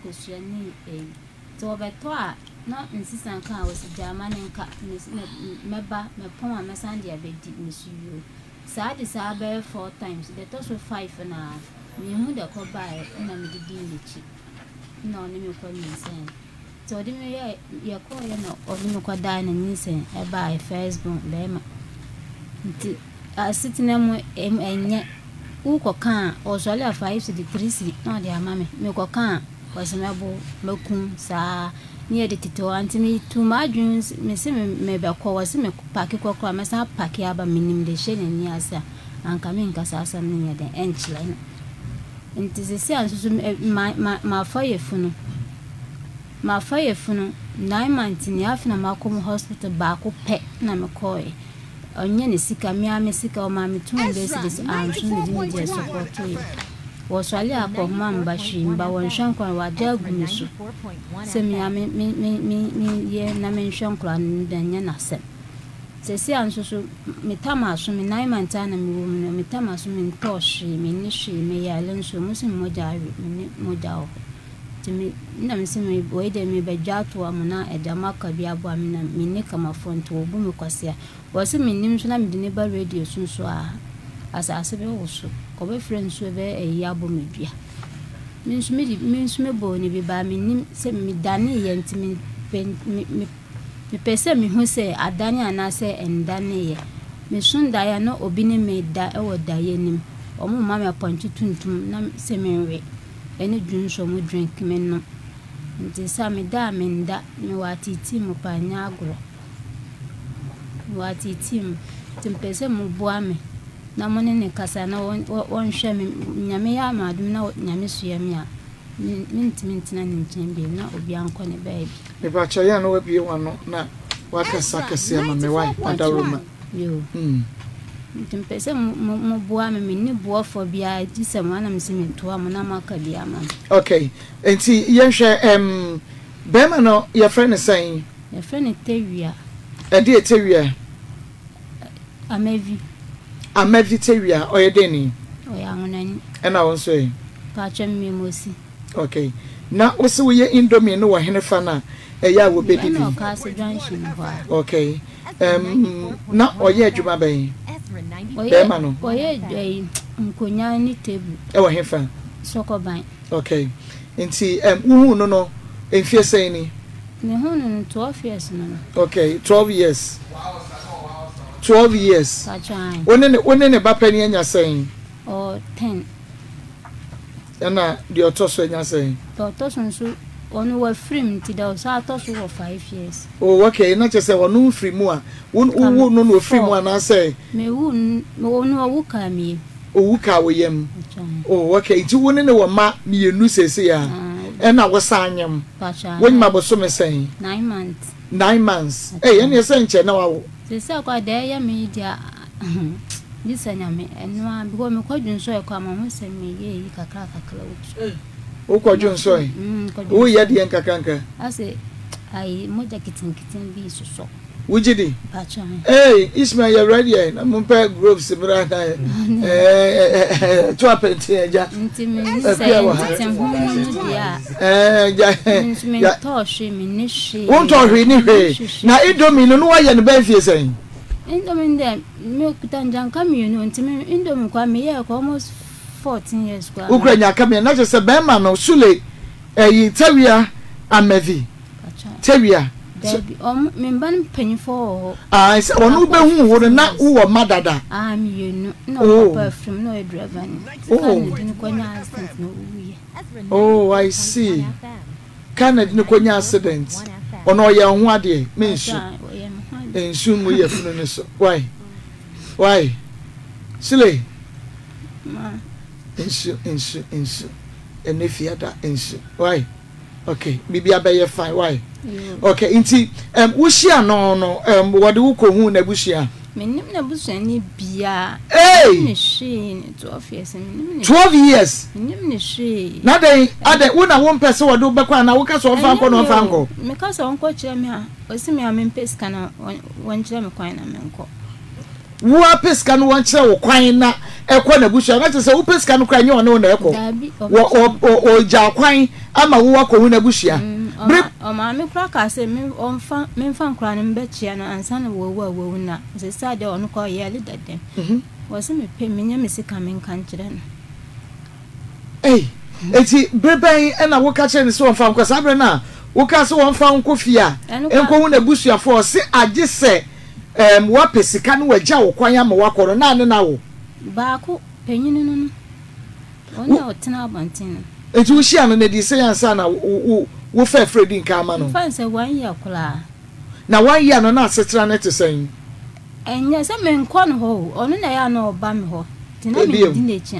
kosuani to beto a na nsisan kan was German nka meba mepon a mesande abedi misuyo saa de saa be 4 times the toss 5 na me hu de ko bae na me didi lechi na oni me kwa nsen so de me ya ko ya na oni me kwa da na nsen e bae Facebook be ma nti asitina mu enye uko kan ozole a 5 na de amame me ko kan wasemabo makun saa ni de tito antimi tu madwuns me se me be ko wase me paki kokora me sa paki aba minim de hye ni asa anka me nka sa asam ni de enchile no nti se ansusu ma faye funu 9 months ni afina makom hospital ba ko pe na me koe onye ne sika me sika o ma me tu ndesi ansu ni de support you waswali Akoma mbashi mba wanshankwa wadagu misu semi ye na menshankwa ndanya na sem sesi ansusu mitama asu mi 9 months na mi wo mi mitama asu mi ntoshi mi nishi mi ya lenso musi moja mi moja o timi na misimi boyde mi bejato amuna edamaka bia bo amina mi ne kama front wo bu mi kwasia wasi mi nim so na mi de ba radio sunso a asase be wo so ko be friends we be yabo medua minsume bo ni bi ba minim se mi dane ye ntimi mi pese mi hu se adane anase endane ye mi sunda ya no Obinim me da e wo da ye nim omo ma me ponti tuntum na se menwe ene dwunso mo drink me no nti sa mi da me nda mi watiti mo pa nya agro watiti timpese mo boa me na mone ne kasa na won hwe me nyame ya amadum na nyame suya me a mintina ne nchembe na obi anko ne baby me ba cha ya no wa bie wano na wakasa kase ma me wai padaroma yo timpese mo boa me ni boa fo bia disem ana me simi to am na maka bia ma okay enti ye hwe bema no your friend is saying your friend Tewia e dey Tewia Amevi Tewia oyedeni oyangonani e na won so e pa chem me mosi okay na wose wo ye indomie no wo henefa na e ya wo bedi bi okay na oye adwuma ben bema no oye nkonya ni table e wo hefa sokoban okay nti uhu no enfie sei ni me hu no 12 years no okay 12 years 12 years one ne bapani anya saying oh 10 na the otoso anya saying the otoso so onu wa free ti da so atoso for 5 years oh okay na che say onu free mu a wo no free mu na say me wu onu wo ka mi owu ka wo yem oh okay ti wo ne wo ma mienu sese ya na wo sanyem won ma bo so me saying 9 months eh ene say nche na wa sese kwa de ya media disanya me enwa because me kwadun so e kwa ma ho se me ye kakra o kwadun so e o ye de en kakanka ase ai moja kitin bi so wujidi eh Ismail you ready na mo pe groves bra na to apenti eja ntimi se ya to shi mi ni shi won to hwe ni hwe na indomie no wa ye no ba fie sen indomie dem me kutanjan kamiyo ntimi indomie kwa me ye almost 14 years kwa Ukraine kamiyo na se be ma no sule Tewia Amevi Tewia Debi memban penifo say onu be hu wo na wo madada mi yenu no perfume no driver ni kan konya accident no wuye oh I see kan ni konya accident ono ye hu ade mensu ensu mu ye funu ni so why sile ma ensu enefiada ensu why okay bibi abaye fine why okay inti wushia no wode wo ko hu na bushia menim na bushia ni bia ni shi 12 years 12 years menim ni shi na dey ade wo na wo mpese wode wo bekwa na wo ka so fa nko no fa nko me ka so nko kire me a osi me a me mpese kana won kire me kwan na me nko wo apeska no won kire wo kwan na ekọ na busua na te se wo peska no kwan nye one na ekọ wo ja kwan ama wo akọ na busua o ma me kura ka se me onfa me mfa nkura ne mbechia na ansa na wo na se sa de ono ko ye le dade wo se me pe me nya me sika me nkan kire no eti breben e na wo ka kire ne so onfa nkwa sabre na wo ka se onfa nkofia enko hu na busua fo se age se wa pesika no wagya wo kwan ama wakoro na ne na wo baako penyini no onye otena abantin eti wo hia no na di se yansa na wo fa Fredi nka ama no fa se 1 year kula na 1 year no na asetra na te sen enye se me nkọ no ho ono na ya na oba me ho tina me di nechi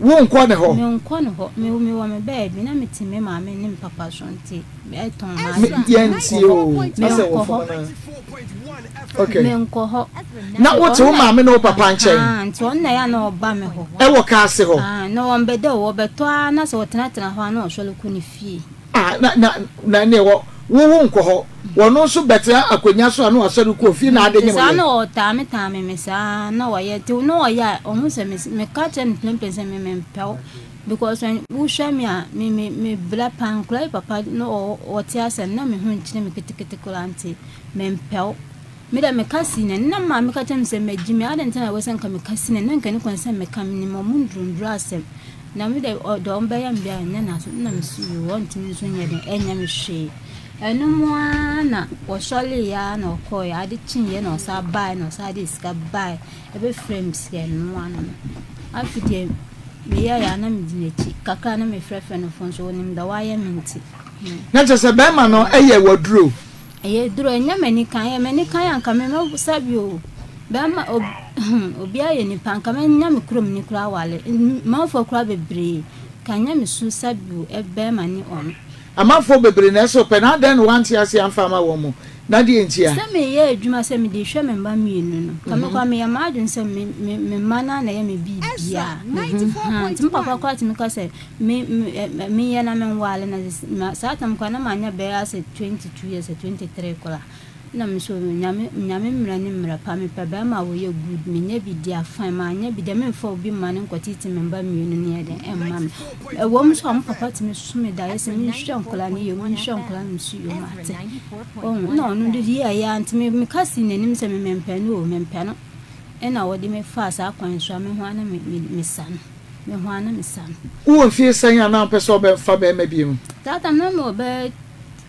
wo nkọ ne ho me nkọ no ho me wo me baby na me ti me ma me ni papa shonti e ton ma yanti o na se wo fo na okay me nkọ ho na wo te wo ma me no papa nchen nti on na ya na oba me ho e wo ka ase ho na wo mbede wo beto na se wo tena ho na ohwele ku ni fie na ne wo nkọ ho wono so betra akonya so anu asori ku fie na ade nyemo sa na o ta me me sa na wo ye ti no ya o hu se me ka chen plempe se me mpel because when wo hwa me a me bla pan kula papa no o ti ase na me hu nchine me ketekete kula anti me mpel me da me kasi ne na ma me ka chen se me jimi ade ntana we se nka me kasi ne nka ni kwanse me kam ni mo mundrundru asem na me da do mba ya mbia nya na so na me su wontumi so nya de enya me hwe enu moa na wo sole ya na okoy ade chinye na osa buy na osa de ska buy ebe frames ya no ano afide me ya na me dinechi kaka na me frefe no fon so nim da wa ya minti na je se be ma no eye waduro duro nya mani kan anka me no sabi o be ma obi aye ni panka me nya me krom ni kura wale ma fo kura bebre kan nya me su sabi e be ma ni on amafo bebre na so pe na den want ya se amfama wo mo na de entia se me ye adwuma se me de hwe me mba mienu no kama kwa me ya ma adwun se me mana na ye me bibia tim papa kwa tim ka se me ye na me wale na sa tam kwa na manya be ase 22 years 23 kola na me so nyame mra ni mra pa me pa ba ma wo ye good me nya bi dia fine ma nya bi de me fo bi ma ne nkwatiti me mba mienu ni ye de emma me wo mo so am papa ti me so me da ye se me hwe onkola ni ye mo hwe onkola ni su yo mate no no de ya anti me kasi nanim se me mpe no e na wo de me fa sa kwan so me ho ana me san me ho ana me san wo fie san ya na pese obe fa be ma bi mu tata na me obe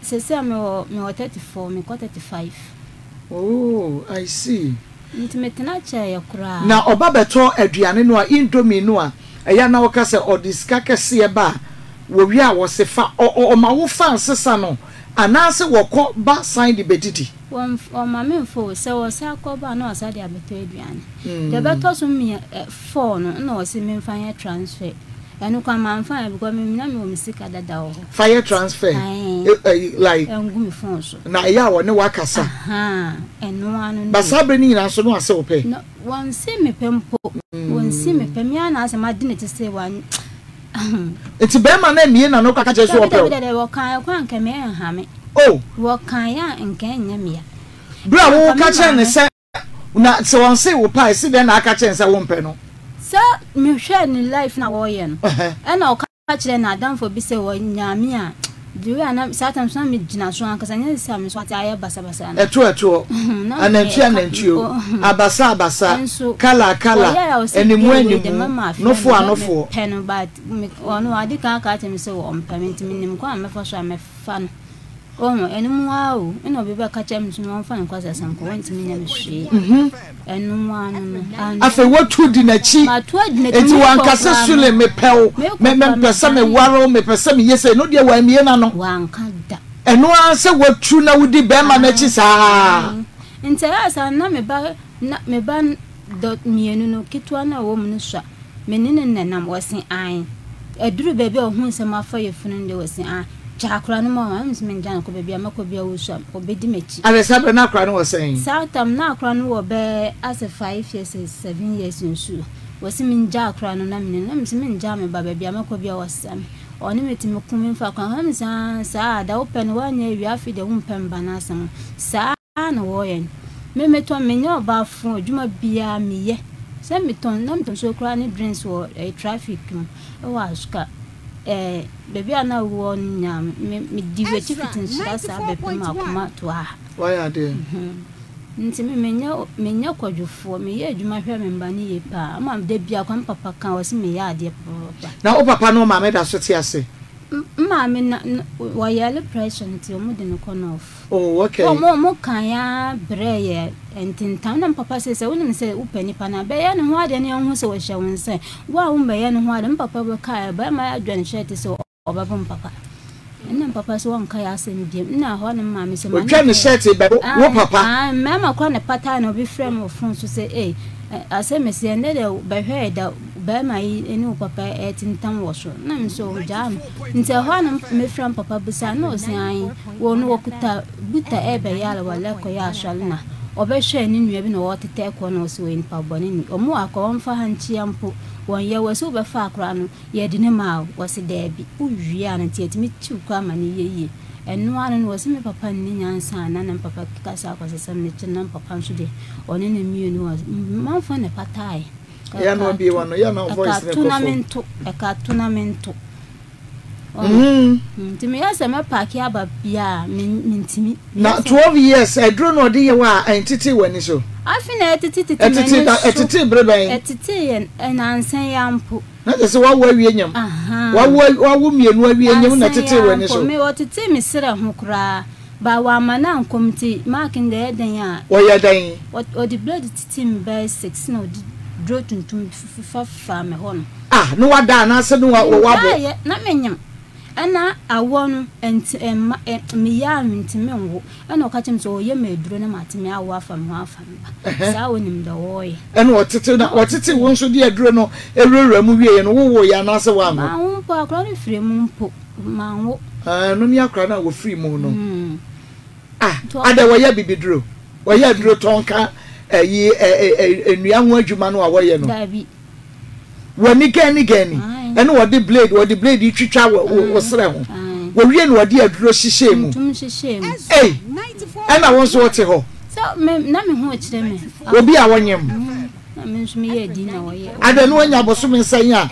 se me 34 me 35 oh I see intimate cha ya kura na oba beto aduane no a indomie no a eya na wo ka se odiska kese ba wo wi a wo se fa o ma wo fa sesa no anase woko ba sign the bedidi o ma me fo se wo sa ko ba na o sa de abeto aduane de beto so me 4 no na o se me mfa ya transfer anu kwa ma mfa because me na me o misika dada o fire transfer like ngumi phone so na ya wo ne wakasa enu anu basabre ni na so no ase wo pe no won se me pempo won se me pem ya na ase ma de ne te se wan eti be ma na mie na no kaka je so wo pe de wo kan kwa nka me ha me wo kan ya nka nya me ya bra wo ka che ne se na se won se wo pa se de na aka che se wo mpe no so me hwe ni life na wo ye no e na o ka kire na adam for bi se wo nyame a diwe ana satam so me gina so anka sanya se am so ati aye basa basa na eto anantio abasa kala enimu nofo pen but ono adi ka temi se wo employment minim kwa mefa so amefa no enimu awo eno bebe ka chem so no fa nkwa sasan ko wantimi nya mehwe enimu anu afa watu di na chi eti wankase sule mepel pesa me waro me pesa me yese no dia wa mie na no wanka da eno an se watu na wudi be ma na chi saa interasa na me ba dot mienu no kitwa na wo mu sha menene nanam wose an eduru bebe ohun se ma fa yefunu de wose an chakra no ma nsem njan ko bebia makobia wo sha obedi mechi abesabre na akra no wo saying southam na akra no wo be as 5 years 7 years nsu wose min ja akra no na min na nsem nja me ba bebia makobia wo sam oni metime kumin fa kan hamsa sa da open wanya wi afide humpem banasam sa na wo yen me meto menyo ba fun adwuma bia meye se meton na meton so kra ni drinks wo traffic mu e wa aska baby ana wo nya me diweti fitin sa bepe ma Akoma to a why are they nti menya kwadwofo me ye adwuma hwe me mba ni ye pa ama de bia kwa papa kan wo se me ya ade papa na o papa no ma me da so ti ase ma me na wayale pressure nti o mu de no kono off oh okay mo kan ya breye entintam na papa se woni se upani pa na be ya ne ho ade ne ho se wo hye won se wa wo be ya ne ho ade papa be ka ba ma adwan shirt se obabon papa na papa so won ka ya asem biem na ho ne ma me se ma o ne shirt be wo papa mama kwa ne pata na obi frame of phone so say asem se ne de be hwe da ba ma yi eni papa etintam wo so na me so jam nti ho na me frame papa bisa na o se an wo no wokuta buta ebe ya la wala ko ya ashale na obehwe ni nua bi na wo tete ko na o se we ni pa boni ni omu akọ mfa hanchi ampo won ye wo so be fa akra no ye de ne ma wo se da bi uwie an ti etimi ti kwa ma ni yeye enu anu wo se me papa ni nyansa na na papa kasa ko se sam ne chin na papa nso de oni na mi ni wo man fa ne patai ya no bi wano ya no voice ne ko tournamento Timi yasa me park ya ba bia mintimi na 12 years I draw no de ye wa entity wani so afi na etiti breben etiti yen na ansan yampo na se wa awie nyam wa wo mienu awie nyam na titi wani so me otiti mi sira ho kura ba wa mana nkomti marking de eden ya wo ya dan o di blood titi mi by 6 na o di draw tuntum fa me ho no no wa da na se no wa bo na menyam ana awonu me ya ntime nwo ana okachem so ye meduro na matime awo afam ho afam sa wonim da woye ana otete won so de aduro no ewura mu wie no wo ya na se wa ma wo po akra no fire mu mpo ma wo no mi akra na wo free mu no ada wo ya bibiduro wo ya duro tonka yi enua ho adwuma no wo ye no dabi woni gani ene wo de blade itwitwa wo sere ho wo wie no wo de aduro hihye mu ena won so wote ho so na me ho kire me obi a wonyem na me nso me ye di na wo ye ada no nya boso me nsan a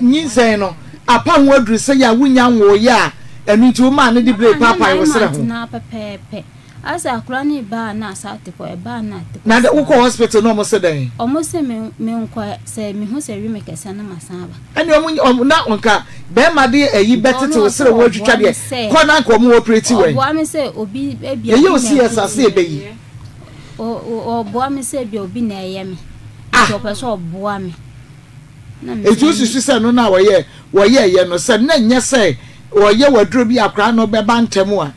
nyinsan no apa ho aduru se ya wunya wo ye a enu ti wo ma ne de blade papa wo sere ho na pepepe asa akra ni ba na asate ko e ba na te na de wo hospital no mo se den o mo se me nko se me ho se wi me kesa na masaba ani o na onka be ma de ayi betete wo sere wo twitwa de ko na ko mo operate we o me se obi ebia ye o si asase e be yi o bo me se ebia obi na eye me so pe so bo me na me eju susu se no na wo ye ye no se na nya se wo ye waduro bi akra no be bantemu a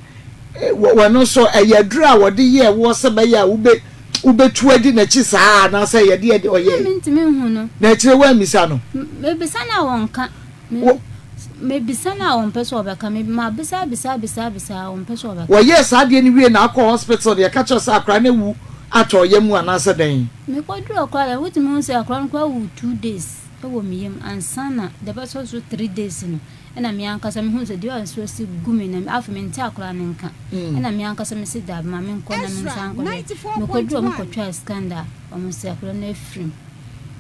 wano so ayadura wode ye wo se be ya ube tuadi na chi saa na se ye de oye mentimi hu no na kire wa misa no me bisa na wonka me bisa na won peso obeka me ma bisa won peso obeka wo ye saa de ni wie na akọ hospital de ka cho sa akra na wu ato ye mu ana se den me kwaduru akra wutimi hu se akra no wu 2 days e wo miyem ansana de ba so 3 days no ena me ankasa me hu se dio anso si gumi na afa me nta akra ne nka ena me ankasa me si da ma me nko na me nsan ko me kwaduru mo ko twa scandal o mo se akra na afrim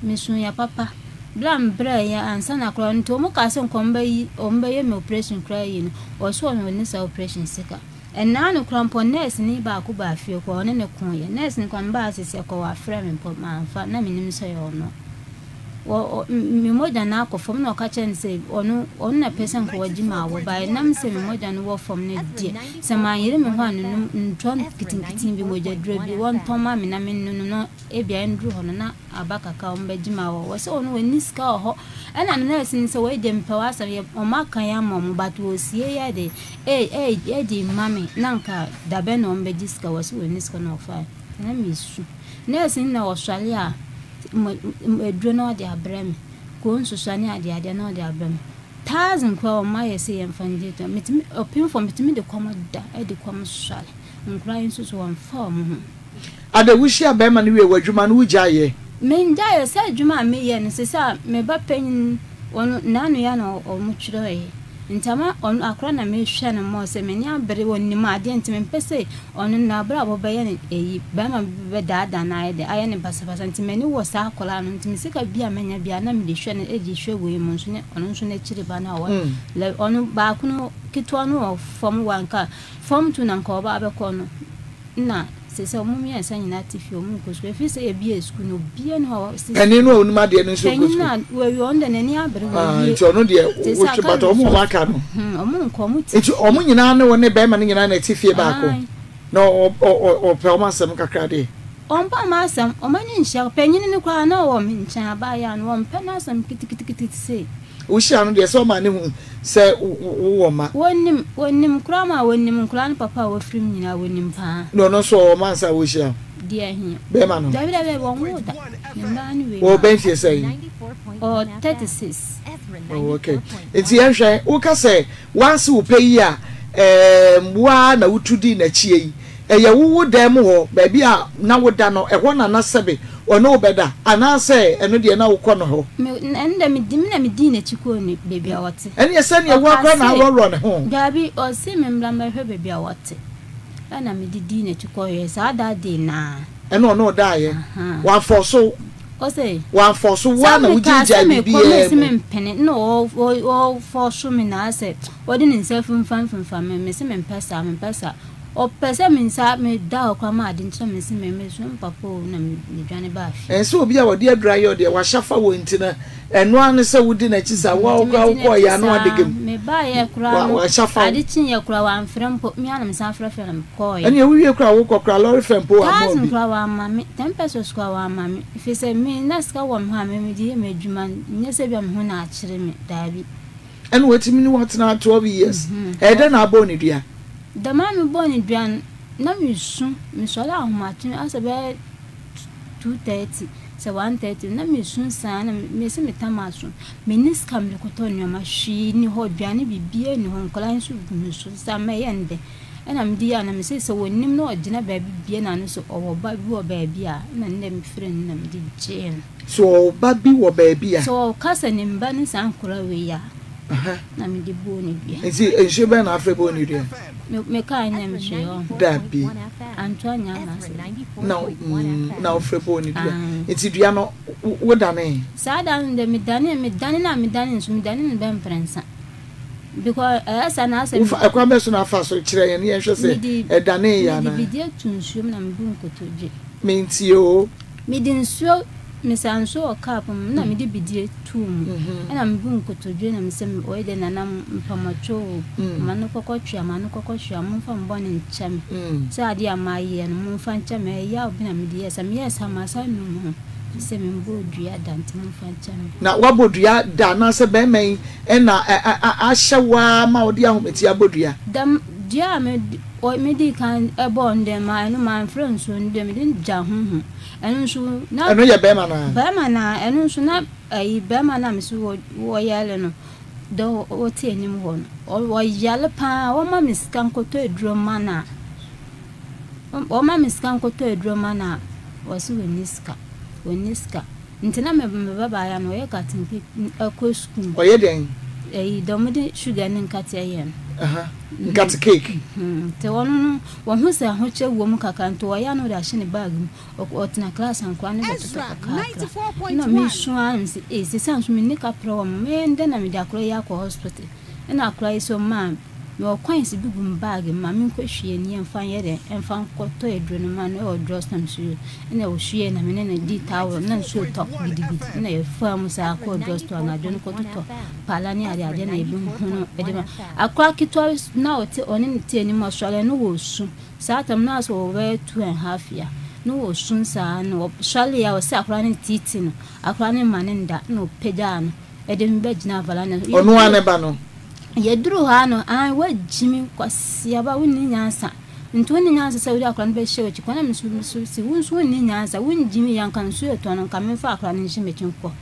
me sun ya papa blam bra ya ansana akra nto mo ka se nkomba yi o mba ye me operation kra yi no o so me ni sa operation sika ena no krampo nurse ni ba ko ba afie ko ne ko ye nurse ni kwa mba asese ko wa frame me po ma fa na me nim so ye ono mi moja na akofo na okache nse onu na person ko wajima wo ba nam se mi moja no wo fom ne die se ma yire mi ho anu ntron kitin bi moja dre bi won toma mi na mi nunu no e bia ndru ho na abaka ka omba jima wo se onu wani ska ho ana na sin se we de mpa wa sa o maka ya mom but wo sie ya de di mami nanka da be no omba jiska wo se wani ska no fa na mi su na sin na wo swale a edro no de abrem ko nsusane ade no de abrem 1000 kwa o ma yesi yemfanje to mitimi opin for mitimi de komoda e de kom swale nkra nsusu won form ada wushi abema ne we wadwuma no wujaye me njaye se adwuma me ye no se sa me ba panyin wonu nanu ya no o mu twire ntama on akra na me hwe no mo se me nya bere wonni ma de ntime mpese on na bra bo be ye eyi ba ma be daada na aye de aye ne basabasa ntime ni wo sa akola no ntime sika bia menya bia na me de hwe no eji hwe we mu nso ne on nso na chiri ba na wo le on ba kuno kitwa no form 1 ka form 2 na nka oba abekọ no na se se omu mi ensa nyina tifi omu kosko efi se e bia school no bia no eni no onuma de no so kosko na we on de nani abere we nti ono de wo chibata omu waka no omu nko omu ti nti omu nyina ne wo ne be ma ne nyina na tifi ba ko no o pe omu asem kakra de ompa ma asem o mani nhia panyin ne kwa na wo mi ncha ba ya no ompa na asem kitikiti se wo hia no de so ma ne hu se wo ma wonnim kura ma wonnim kura ne papa wo frim nyina wonnim pa no so man sa wo hia dia hi be ma no David wo ngoda ndani we wo ben fie say o 36 okay enti enhwe wo ka say once wo pay a wa na wutudi na chie eye wo dem ho ba bia na woda no eho na na sebe ono obeda ana say eno de na wo kọ no ho enda me di na chiko ni baby awote eni ese ne wo akra na wo ne ho gabi o si me mbla ma hwe baby awote ana me di na chiko ye sa da de na eno no da ye wa forso o say wa forso wa na wujija bibi e me mpene no o forso me na say odi ni self mfan me se me mpesa o pese minsa me da okwa ma ade nche me se me so papo na me dwane ba afi enso obi a wode adura yo de wa shafa wo ntina eno an se wudi na chisa wa okwa ya no adegem me ba ye kura wa shafa ade chinye kura wa mfrempo mi ana me san frefre na ko ye eni ewie kura wo kura lorry fempo wa mo bi kura wa mami 10 pesos kura wa mami fi se mi na ska wo ha me di me djuma nye se bia me ho na akire me dabi eno wetimi ni what na 12 years e de na abo ni dua da mami boni duan na mi so la ahomatu asabe 2:30 se 1:30 na mi sun sa na mi se metamaso me niska mi koto nyoma hwi ni ho duane bibie ni ho nkola nso gumi so sa me yende ena mi dia na mi se wonim na ogina ba bibie na no so owo ba bi wo ba bia na nne mi frɛ na mi di je so ba bi wo ba bia so kasa ni mba ni san kora we ya na mi di boni bia enti enhwe ba na afre boni dua me ka anya me hwe yo dabi Antoine na ofre boni dua enti dua no wo dane sa dan de me dane nso me dane ne ben prensa because asa na asa akwa be so na afa so kire ye ne hwe se e dane ya na me di tunsuo na me bu nkotoje me enti o me di nsuo me sanso o cap na me di bidie tum na me bu nkotoje na me se o de na nam mpamacho manu kokotwa mo fa mbone ncham se ade amaye no mo fa ncham ya obi na me di yesa me yesa ma sa no se me bodua dante mo fa ncham na wabodua da na se be men na ahyewa ma odi ahometi abodua dam dia me di kan ebon dem ma no man friends so dem din ja hu enu so na enu ye be ma na enu so na ai be ma na me so wo yale no do o ti enim ho no o yale pa o ma miskan koto edro mana o so woniska ntina me baba ya no ye katin ko school o ye den ai do me de sugar nin katia yen got cake te wono wo hu se ho che wo mu kaka nto wa ya no da hye ne bag o tina class an kwa ne beto kaka no me shuan se sanso me ne ka pro me nda na me da kro ya ko hospital na kro iso man no coins bigum bag ma me ko hwie ni emfa ye de emfa ko to edro no man o dress tam su na o hwie na me na di tawo na so top gidigidi na ye fa mu sa ko dress to na jon ko to pala ni ade na ebi hu e de ma akwa kitwa na o te oni te ni mo swale no wo su sa tam na so we 2.5 ya no wo sun sa no swale ya o sa akwa ni titi no akwa ni maninda no peja no e de mbe gina vala na onu ane ba no yeduru ha no an wa jimi kwasia ba wonni nyansa nto wonni nyansa sa wuri akran be hye wachi kwana misu si wonso wonni nyansa wonni jimi yankan so eto no kamen fa akran ni hye mechinko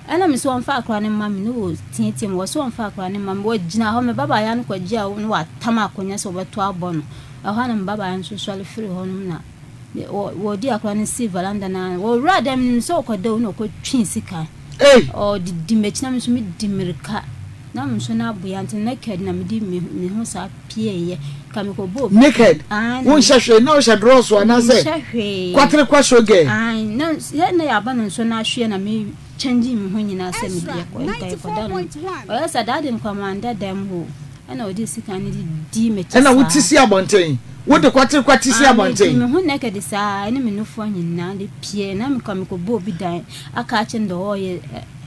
ana misu won fa akran ni mami no wo tietiem wo so won fa akran ni mami wo jina ho me baba ya no kwagia no wa tama akonya so beto abono aha na baba ya so swale free ho no na wo di akran ni si valanda na wo radem so kwada no ko twin sika o di mechina misu mi dimirika na mso na boyante naked na medi me ho sa pie ye kamiko bo naked won hwehwe na o hwe draws wana se kwatre kwasho ge ai na ye na ya ba no so na hwe na me change me ho nyina se me bia ko nkai ko da no o sa dade nkwamanda dem ho ana odi sika ni di me ana wutisi abonten wo de kwatisi abonten me ho naked sa ene me no fo nyina de pie na me kamiko bo bi dan aka ache ndo o ye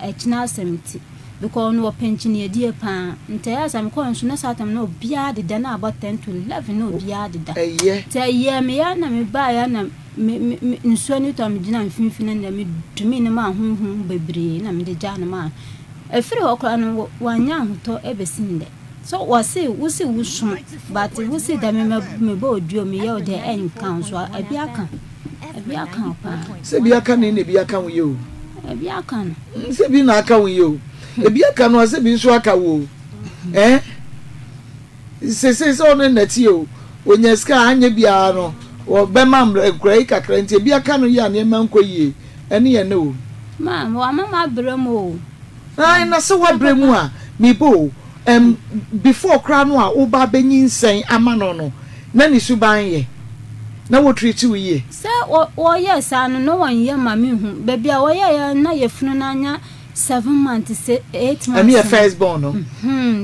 echina semti because no pension ye die pa ntaya sam ko nso na satam no bia de na about 10 to 11 no bia de da te ye me ya na me ba ya na nso ni to me gina mfimfini na me dumi ne ma honhom bebre na me de ja na ma efiri okra no wanya hoto ebesinde so wasi wusu but wusi da me ba oduo me ye o de enkan so abia kan pa se bia kan ni bia kan wo yo abia kan se bi na aka wo yo ebi aka no ase bi so aka wo se on nati o onya ska anya bia no o be mam ekrai kakra nti ebi aka no ya na manko yie ene ye no ma wa mama bremo ai na se wa bremu a mi bo before kra no a oba benyi nsen ama no na ni suban ye na wo treat we ye se o yes anu no wan ye ma mi hu be bia wo ye na ye funu na anya 7 months 8 months and your first born no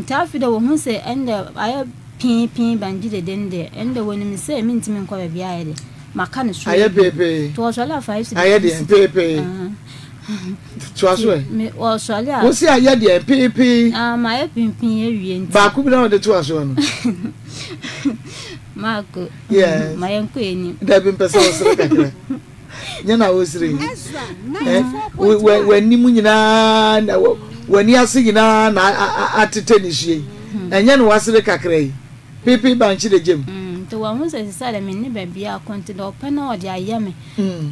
tafida wo hu se ende aye pin banji de dende ende woni mi se mi ntimi nkwa be bia ye maka no so aye pepe to so la 5 aye de pepe to so me o so la wo se aye de pepe ma ye pin ye wie nti ba ku bi na de to so no Mako yes ma yanko eni da bi mpesa wo sere kakra nyana wo sere we ni mu nyina na wani ase nyina na atete ni hie enye no wasere kakra yi pepe banchi de jem to wa hu se sale me ni ba bia konti do pe na odi ayame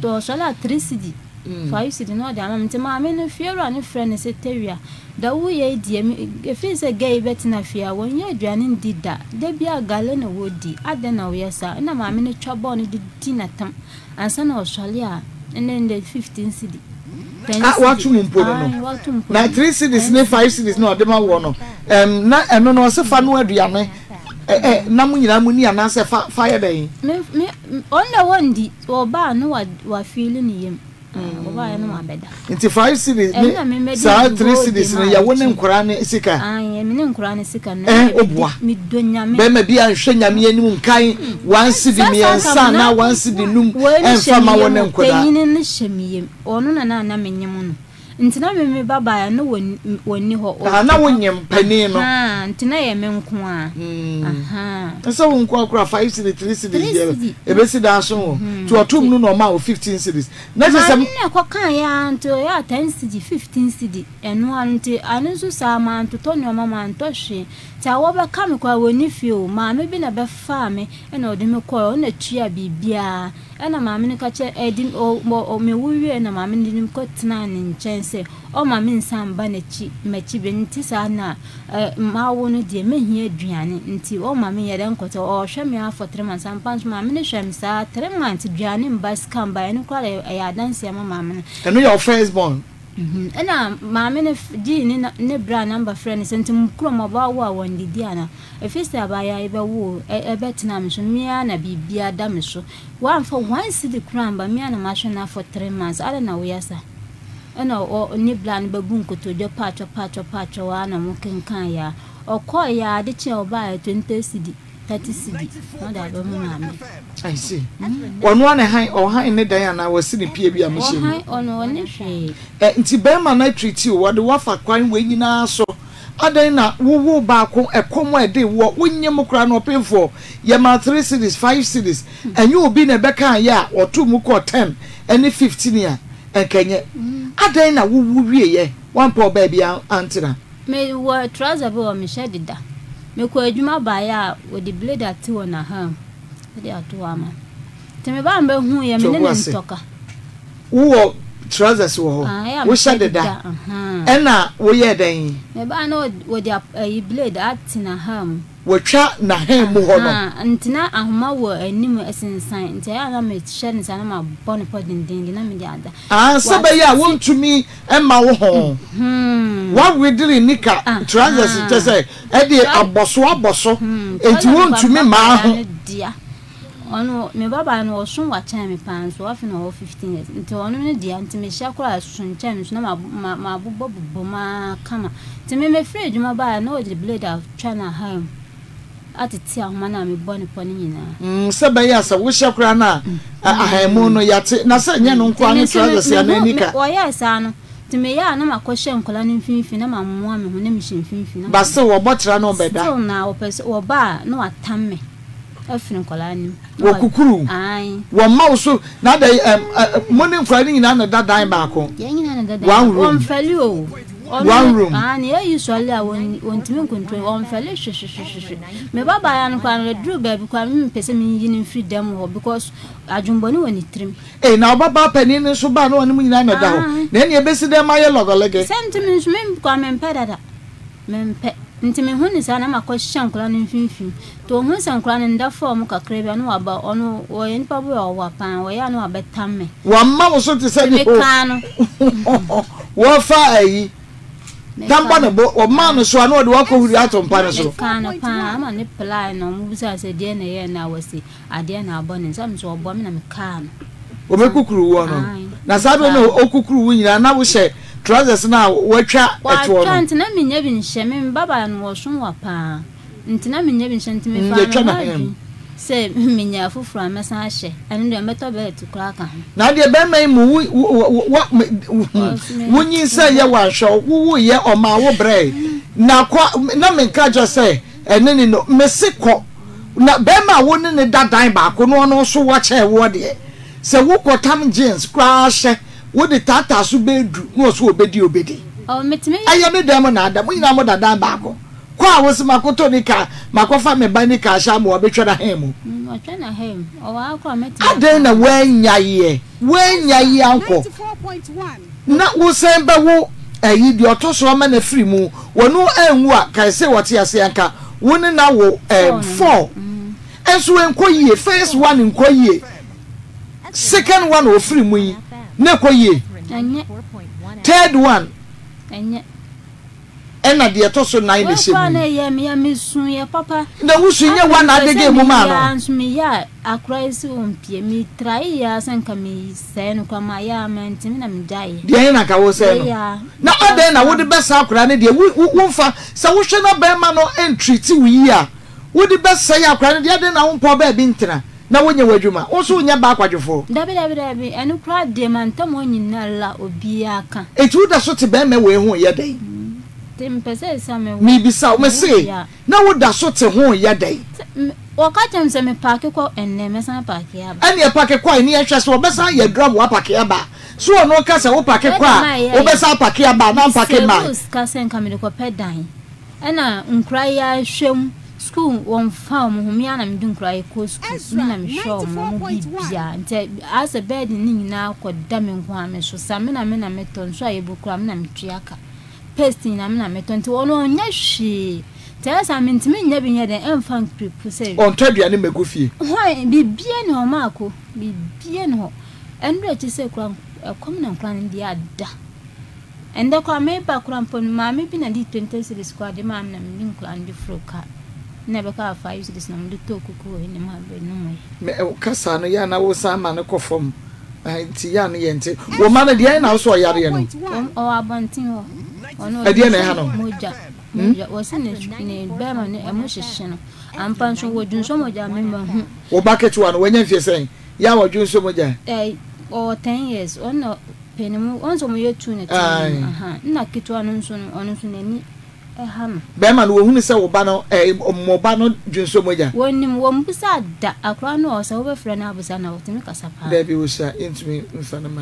to so la 3 cd 5 cd no odi amam nti ma me no fiero ne friend se tewia da wo ye die me efi se gay betina fia won ye aduane ndida da bia gale na wodi ade na wo yesa na ma me no twabo ne di na tam ansa na osole a ene 15 cd what you mpo no na 3 cds ne 5 cds no ode ma wo no na eno no se fa no aduane na mu nyina mu ni anase fire dey me on the one di oba no wa feel ni yem oba ya no abeda nti 5 cds me sa 3 cds ne ya woni nkura ne sika ye me ne nkura ne sika na me donya me be ma bia nhwe nyame anim nkan 1 cd me ensa na 1 cd num enfa ma woni nkura yin ne hyemiyem ono na menyem no ntina me baba ya no woni ho na wonyem pani no ntina ye me nko a so nko akura 5 cd 3 cd ebesi da so to otum no normal 15 cds na je sam ne ko kan ya nto ya 10 cd 15 cd eno anti anu sa ma nto to ne mama nto hwe ta wo be kam kwa woni fio ma me bi na be fa me ena odi me ko o na tua bibia ena ma me ne ka che edi o me wuwie na ma me ni ko tena ne nchense o ma me nsamba na chi machi be nti sa na ma wo no de me hia aduane nti o ma me ye den ko to o hwe me afọ 3 months ampa ma me ne hwe me sa 3 months aduane mba scam ba eno kwa ya dance ma ma me eno your first born ena ma me ne ne bra number friend senti mkro ma ba wo awon didi ana efisi abaya ebe wo ebe tina me so mia na bibia da me so wa mfa 1 cd kramba mia na ma hwe na for 3 months ala na wo yasa ena o ni bla ne babu nkoto je pacho wa na mukenkan ya okọ ya de che oba 20 cd 30 cd no da do mu na me I see ono na han o han ne dan na wasi ne pie bia mhye han ono ne hwe nti be ma na treat you wo de wafa kwan we nyina so adan na wo ba ko ekomo ede wo wonyem kra no penfo ye ma 3 cds 5 cds enye obi na beka ya otu mu ko 10 ene 15 ya enkenye adan na wo wie ye one po ba bia antira me wo trouser bo me shedida me ko adwuma ba ya wo di blade ati wo na ha de ato ama teme ba mbe hu ye me ne ntoka wo trousers wo wo shedida ena wo ye dan me ba na wo di blade ati na ha watwa na hen mu ho no ntina ahoma wo anim asensan ntia ya na me hye ne sana ma bone podindin na me ada sebe ya wontumi emma wo ho wa wediri nika trousers te say e de aboso enti wontumi ma ho dia ono me baba no osun wa chan me pan so afi no 15 years nti ono ne dia nti me hya kora sun chan so na ma bobbo ma kama nti me free djuma ba na o de blade of chana home atiti ahoma na me bone poni nyina sebe ya sa wo hya kora na ahemu no yate na se nye no nkwa ne trousers ya na nika o ya sa no nti me ya na makohye nkola ne mfinfin na mammoa me ho na me hye mfinfin ba se wo botra na obeda so na opese wo ba na watamme afin kola ni wo kukuru wo ma so na da money nkwa ni nyina na dadan ba ko ye nyina na dadan on fali o one room ani e usually a wontimi control on fali hwehwehwehwe me baba ya no kwa no dru ba bi kwa me pese me yi ni freedom ho because adwumboni woni trim na baba pani ni so ba no woni nyina na da ho na ne ebesi dem aye logolege sentiments me kwa me pedada me nti me hu ni sana makohye nkola no mfinfin to hu sankora no nda form kakra bia no aba ono wo yen pa bo wa pan wo ya no abetamme wa ma wo so te se ni ho wo fa ayi tamba no bo o ma no so ano de wa ko huri atompa no so kana pa ama ne play no mu bisa se de na ye na wasi ade na abone nsam so obo me na me kana o me kukuru wo no na sabe no o kukuru wo nyina na wo hye trousers na watwa etwo no ntina menya bi nhye me baba no wo so wa pa ntina menya bi nhye ntime fa na se menya afufuru amesa ahye anu de meto be etukura ka na de be mai mu wunyi se ye wa hwo wo ye o ma wo bre na kwa na me ka jo se eneni no mesiko na be ma wo ne dadan ba ko no no so wa che wo de se wo kotam jeans kwa hye wo de tata so bedu no so obedi o metime aye me dem na adam nyina mo dadan ba ko kwa wo se makoto ni ka makofa me ba ni ka sha mo obetwa na hemu otwa na hem o wa akwa metime aden na wanya ye anko na wo sembe wo ayi di otoso ma na free mu wono anwu a kai se wote ase anka wo ne na wo 4 enso enkoyie first one enkoyie second one o free mu yi na koyie third one ena de toso 9 be shemu na ye me misun ye papa na wusu nye one adege mu ma no ansumi ya akra isi ompie mi try ya sanka mi se no kwa ma ya mantimi na mi dai de na ka wo se no na ode na wo de besa akra ne de wo mfa se wo hwe na be ma no entreat wi ya wo de besa ya akra ne de na wo mpo ba bi ntena na wonye wadwuma wo so nya ba kwadwofo dabi enu kra de man tam onyina la obi aka etu da so te be me we hu ye dai tempese same mi bisa me say na wo da so te hu ye dai o ka tem se me park ko enne me san park ya ba ani e park ko ni e hwe so be san ye drum wa park ya ba so no ka se wo park ko a wo be san park ya ba na park ma ka sen ka me ko pedan ena nkra ya hwem school won farm hu mi ana mdu nkra ko school mi na me show mo bibia nte as a bed ni nyina ko da me nko ame so sa me na meton so ayebu kra me na metwiaka paste na me na meton nte wono nya hwe tesa me ntimi nya bi nya den emfan prepare say on tadua ne megofie hwan bibia ne o maako bibia ne ho endo echi say kra kom na nkra ndi ada ende kwa me ba kra mpon ma me bi na di 20 series kwa de ma na me nkra ndi froka never ka 5 series na mdu to kuku ni ma be no me kasa no ya na wo sa ma ne kofom nti ya no ye nti wo ma na de na so yare ye no o abantin ho ono e de na ha no moja wo se ne be ma ne emo hyehye no ampan so wo dunso moja me ma hu wo bucket one wo nya fie sen ya wo dunso moja o 10 years ono penimu onso mo yetu ne aha na kitwa no nso ono so nani be man wo hunu se wo ba no mo ba no dwunso moja wonim wo mbusa da akra no o se wo be frɛ na abusa na wotimi kasa pa da bi wo sha intimi mfana ma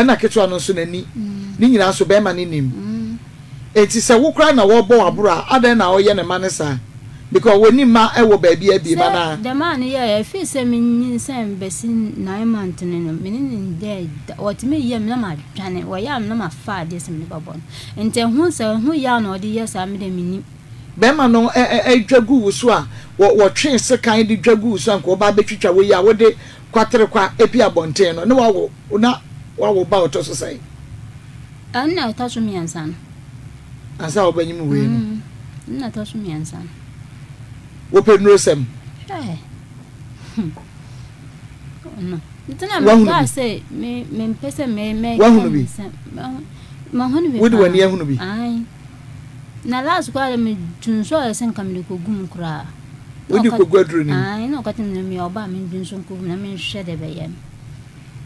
na ketwa no so nani ni nyina so be man nim enti se wo kra na wo bo abura adan na wo ye ne manesa because woni ma e wo ba bia bi ma na the man ye fi se min nsem besi 9 months ne no menin de wotimi ye me na ma dwane wo ya me na ma fa de se me babon enti hu se hu ya na odi ye sa me de mini bema no dwagu so a wo twen se kan de dwagu so anko ba betwitwa we ya wo de kwatere kwa epi abonten no ne wawo ba oto so sai anna ta so mi ansan asa obanyim we no na ta so mi ansan wo pedro sem no ntana me ka say me pese me wahunu bi mahunu bi wodi wani ahunu bi ai na last kwa me tunso esen kamle ko gum kura wodi ko gwadru ni ai no ka tin me oba me tunso ko na me hwe de beyem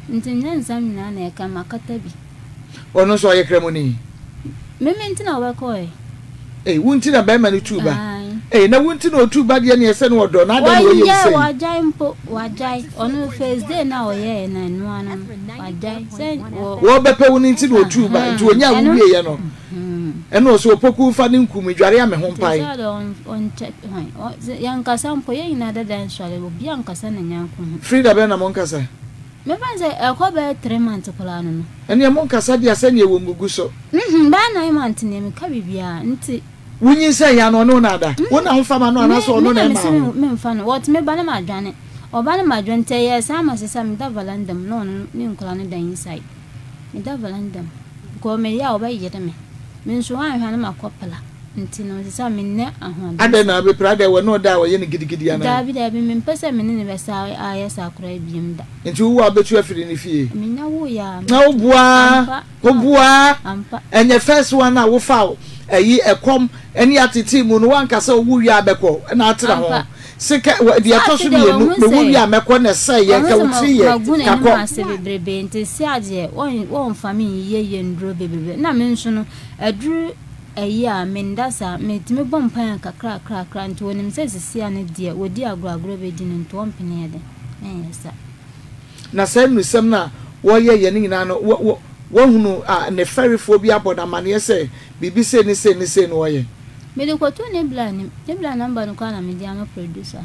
ntinya nsam na e ka makata bi ono so yekremoni me ntina wa ko wunti na be ma ni tuba na wunti no tuba de ne ese no odo na da no ye ise wajai mpo wajai ono first day na oye na enu ana wajai say wo bepe wunti no tuba nti onya wuye ye no eno so opoku fa ni nkum dware ame ho mpai on check yankasa mpo ye ina da dan swale obi yankasa na nyanko Frida be na monkasa me fanze ko be 3 months kola no ene monkasa dia se ne wo ngugu so ba 9 months ne me ka bibia nti wunyi se ya no no nada wona mfa ma no ana so no na ma me mfa no what me ba na madwane oba na madwane te yes ama sesa me da valandam no ni nkola ne dan inside me da valandam ko me ya oba yede me nso han hwan ma kopala nti no sesa me ne ahon ade na be prada we no da we ye ne gidigidi ana da bi me pese me ne be sa ayesa akra biem da nti wo abetu afiri ne fie me nya wo ya na wo bua enye first one na wo fa ayi ekom eni atiti mu no wankasa owu wi abekọ na atira ho sika de atoso bi enu me wo wi amekọ na sai ye ka wuti ye kakọ ase bebrebe nti si age won fami ye ndro bebrebe na me nso no aduru ayi a mendasa metime bompan kakra nti wonim se sisi ane de wodi agro be di nti won pene ye de yesa na sai nusem na wo ye ne nyina no wohunu ne ferifo bi aboda mane se bibi se ni no ye me de ko tu ne bla number no kana me dia ma producer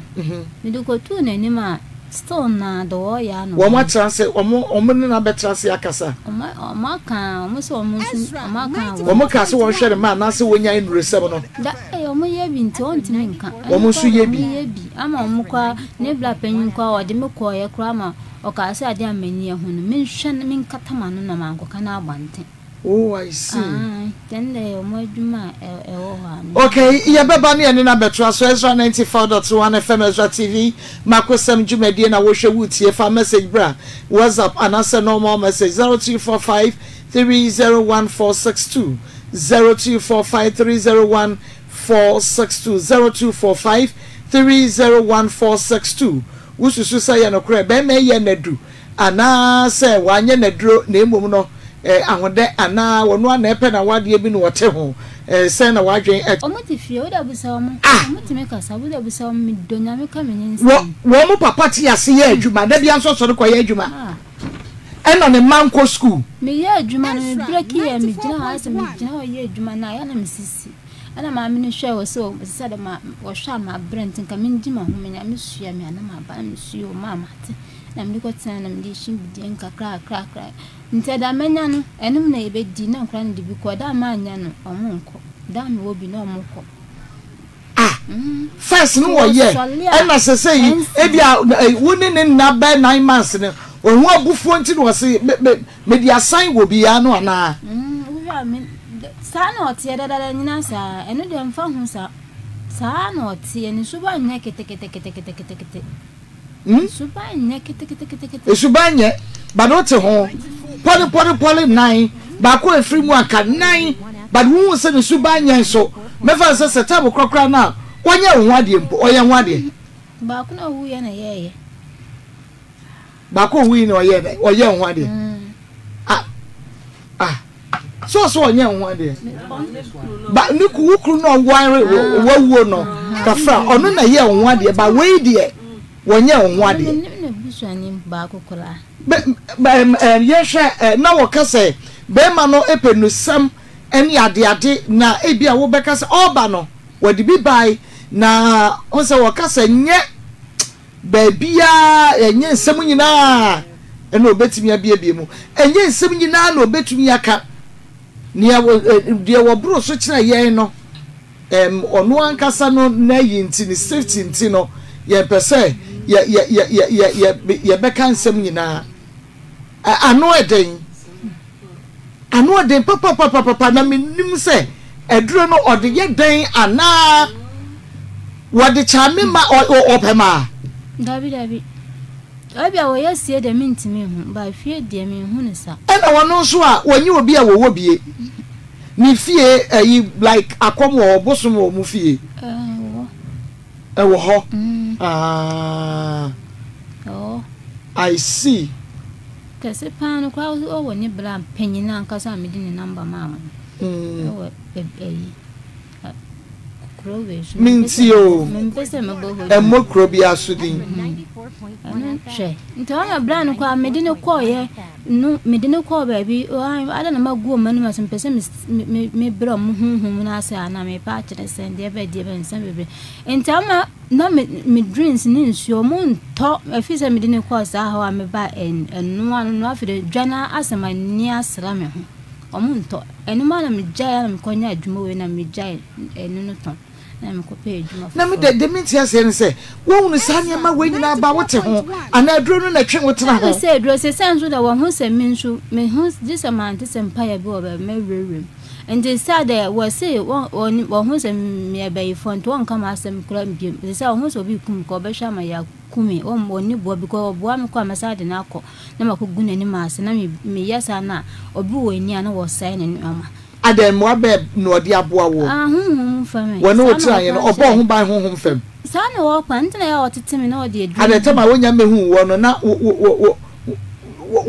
me de ko tu ne ni ma still na do ya no wo ma transe omo ne na be transe akasa omo kan omo so omo kan omo ka se won hwere ma na se wonya inresem no da omo ye bi nti on ti nka omo su ye bi ama omo kwa ne bla panyin kwa ode me ko ye kra ma o ka se ade amani ehunu me hwe me nkatama no na manko kana abante. Oh, I see. Then they are okay, yeah, Baba ni na betra so Ezra 94.1 FM Ezra TV. Maa Akosem jumedi na wo hwe wutie fa message bra. WhatsApp and answer normal message 0245 301462 0245 301462 0245 301462. Ususu say no kra be me ye nadu ana say wanye naduro na emom no ahode ana wono na epe na wade bi no wote ho say na wadwen omotifie oda busa omo omotime kasa oda busa omo mi donya me ka menyin wo mo papa ti ase ye adwuma da bia nso so ko ye adwuma eno ne manko school me ye adwuma no break ye me gina ha se me gina ho ye adwuma na ya na misisi ana ma me no hwe wo so se da ma wo hwa ma brent nka me ndi ma ho me nya me sua me ana ma ba me suo ma mate na me ko tsana na me shi bidi nka kra nte da menya no enum na ebedi na nkra no dibi ko da ma anya no omonko da me obi na omoko first no wo ye na sese yi ebia woni ne na ba 9 months ne ohu abufuo nti no se me di assign wo bia no ana sa na otie da nyina sa eno de mfa hu sa na otie ni suba nya kete suba nya kete suba nya ba no te ho poli 9 ba ko efiri mu aka 9 ba hu se ni suba nya so me fa se setable krokra na wanya hu ade mpo oye hu ade ba ko na hu ye na ye ba ko hu ni oye hu ade so onye nwa de ba ni ku wukru no wawo no kafra ono na ye nwa de ba we de wonye nwa de ne busuani ba kokora ye hwe na wo kase be ma no epenu sam eni ade na ebia wo be kase oba no wadi bi bai na on se wo kase nye ba bia enye nsem nyina ena obetimi abia mu enye nsem nyina na obetumi aka nia wo de wo bro so kira ye no ono ankasa no na yinti ni safety nti no ye pese ye beka nsem nyina ano eden papa na menim se eduro no ode ye den ana wode chame ma opema Dabi Abia wo yesie de mintimi hu ba fie de me hu ne sa ena wono so a wonyi obi a wo bie ni fie like Akoma obosom wo mu fie wo ho oh I see kase pan kwa o woni bra panyina ankasa me di ne number mama Mintio Mokrobi asudin nti ona bra no kwa medine koye no medine ko baby ada na maguo manu masempese me bra mu hunhum na ase ana me pa kire sende be die be nsem bebe nti ama na me dreams ni nsuo mu nto afisa medine ko sa ha me ba enu anu no afide dwana asema ni asra me ho omunto enu ma na me jaya na me konya adwuma we na me jaya enu no ton na me ko pe adwuma na me de minti ase ne se wo hu sane ma we nyina ba wote ho ana aduro no na twe wotena ho se aduro se sanzo da wo hu se minsu me hu this amount se empire bi oba me rerem and they said that was say wo hu se me be font won kama asem kura mbiem they say wo hu so bi kum ko be hwa ma ya kumi o mo ni bo because bo am kwa masade na akọ na makogu nani ma ase na me yesa na obi wo ni ana wo sai ne ama Adam mo be no odi aboa wo fam wono wotira ye no obo ho ban ho fam sana wo kwa ntena ya otetemi na odi edu adetema wonya mehu wo no na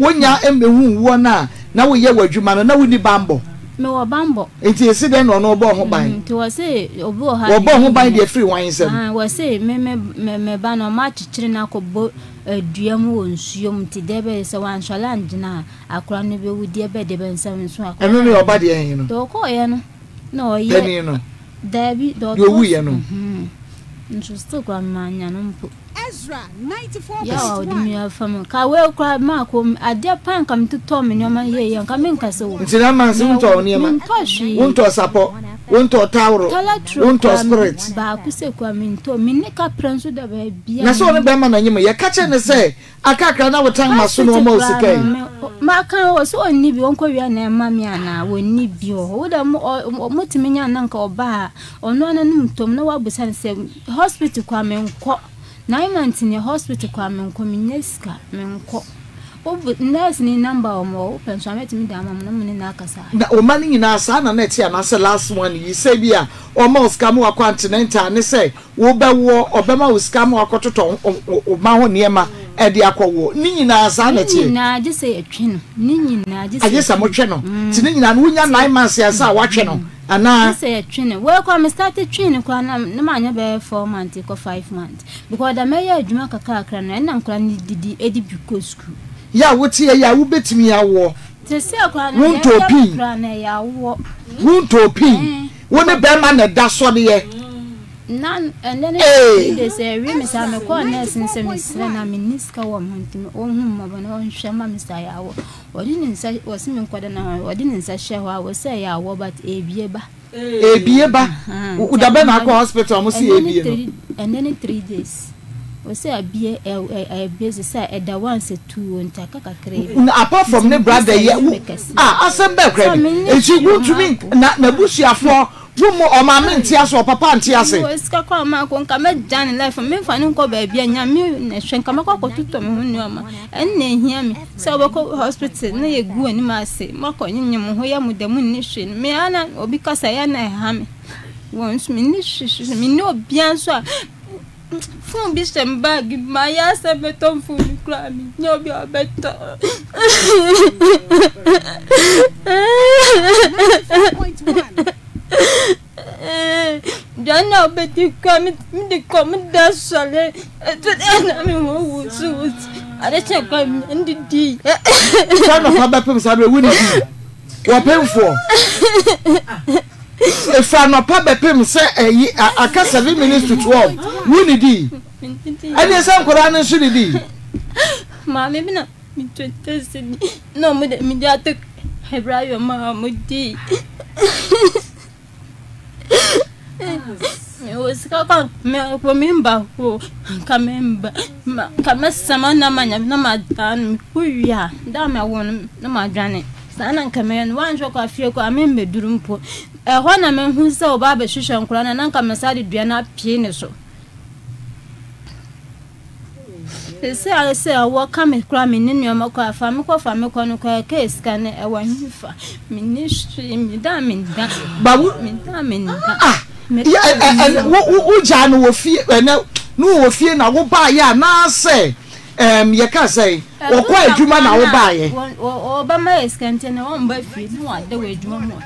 wonya emehu wo na wo ye wadwuma no na woni bambo me wo bambo enti esi den no obo ho ban enti wo se obi ho ha obo ho ban de free wan sem wo se me ba no ma chichiri na kobo aduam wo nsuom ti debe se wan sholand na akra no be wudi ebe de ben sem nso akra eno me oba de yen no to ko ye no na o ye tani no Debbie do wu ye no nso sto kwa manya no mpo Ezra 94%. Ya odi mi afam ka we kwa ma ko ade pan kam to me nyoma ye ye kam nkase wo nti na man se nto ne ma wonto sapo wonto tawro wonto spirit ba ku se kwa mi nto mi ne ka pranso da ba bia na so ne be ma na nyima ye ka che ne se akakra na wotan maso no ma osikai ma kan wo so onni bi wonko wi na ma mi ana wonni bi wo da motimi nya na nka oba ono na num tom na wabusa se hospital kwa me nko 9 months in hospital kwa me nko minyeska me nko obu nurse ni number o mo pension met mi da mam na me na akasa na o mani nyina sa na na tia na se last one yi se bia o ma scam wa continental ne se wo be wo obema wo scam wa kototo o ma ho niema e de akọwo ni nyina sa na tie na je se etwe no ni nyina je se agesa mo twe no ti ni nyina no nya 9 months ya sa wa twe no ana say etwe no we kwa me start twe kwa na ma nya be 4 months ko 5 months because da me ya adwuma kaka akra no na nkra ni didi edi biko school ya wotie ya wo betimi ya wo te se akra no ya na ya wo wontopi woni be ma na da so de ye nan and then they say me say me ko na since me sra na me niska wo montimi o hu ma bana on hwema me say ya wo odi ni nsa wo si me nkwada na odi ni nsa hwe ho wo say ya wo but ebie ba udabe na ko hospital mo si ebie no and then 3 days we say abie base say eda once 2 ntaka kakre apart from the brother ye assemble credit eji wontumi na busuafo Wumo o ma menti aso papa nti ase. Wo ska kwa ma ko nka me jan life me fa ni nko ba bia nya me na hwe nka me kwa tuto me hu nneoma. Enna ehia me. Se obeko hospital na ye gu ani ma ase. Mako nyem ho ya mudamu ni hwe. Me ana obi kasa ya na ha me. Wons me ni hwe me no bia so a fun bi sem bag ma ya se beton fu mi kra mi. Nyo bi obeto. Jana beti kami de komda sale na mi wo so are che kam ndidi sana fa ba pem sabe woni wo pem fo e fa no pa ba pem se aka 7 minutes to 12 woni di ani se nkora ne so di ma me bi na mi 20 no mo de mi dia to hebra yo ma mo di was remember who come sama na manya na madan huya da ma won na madwane sana nkamen wan hwe kwa fie kwa membe durumpo ho na men hu se oba ba hwehwe nkura na nka mesade dua na pie ne so se awo kame kura me ne nyoma kwa fa me kwa no kwa case kan e wa hifa ministry mi da babu mi da wo jano wo fie na no wo fie na wo ba ya na se ye ka say wo kwa adwuma na wo ba ye o ba ma eskante na wo mba fie no wa da we adwuma mo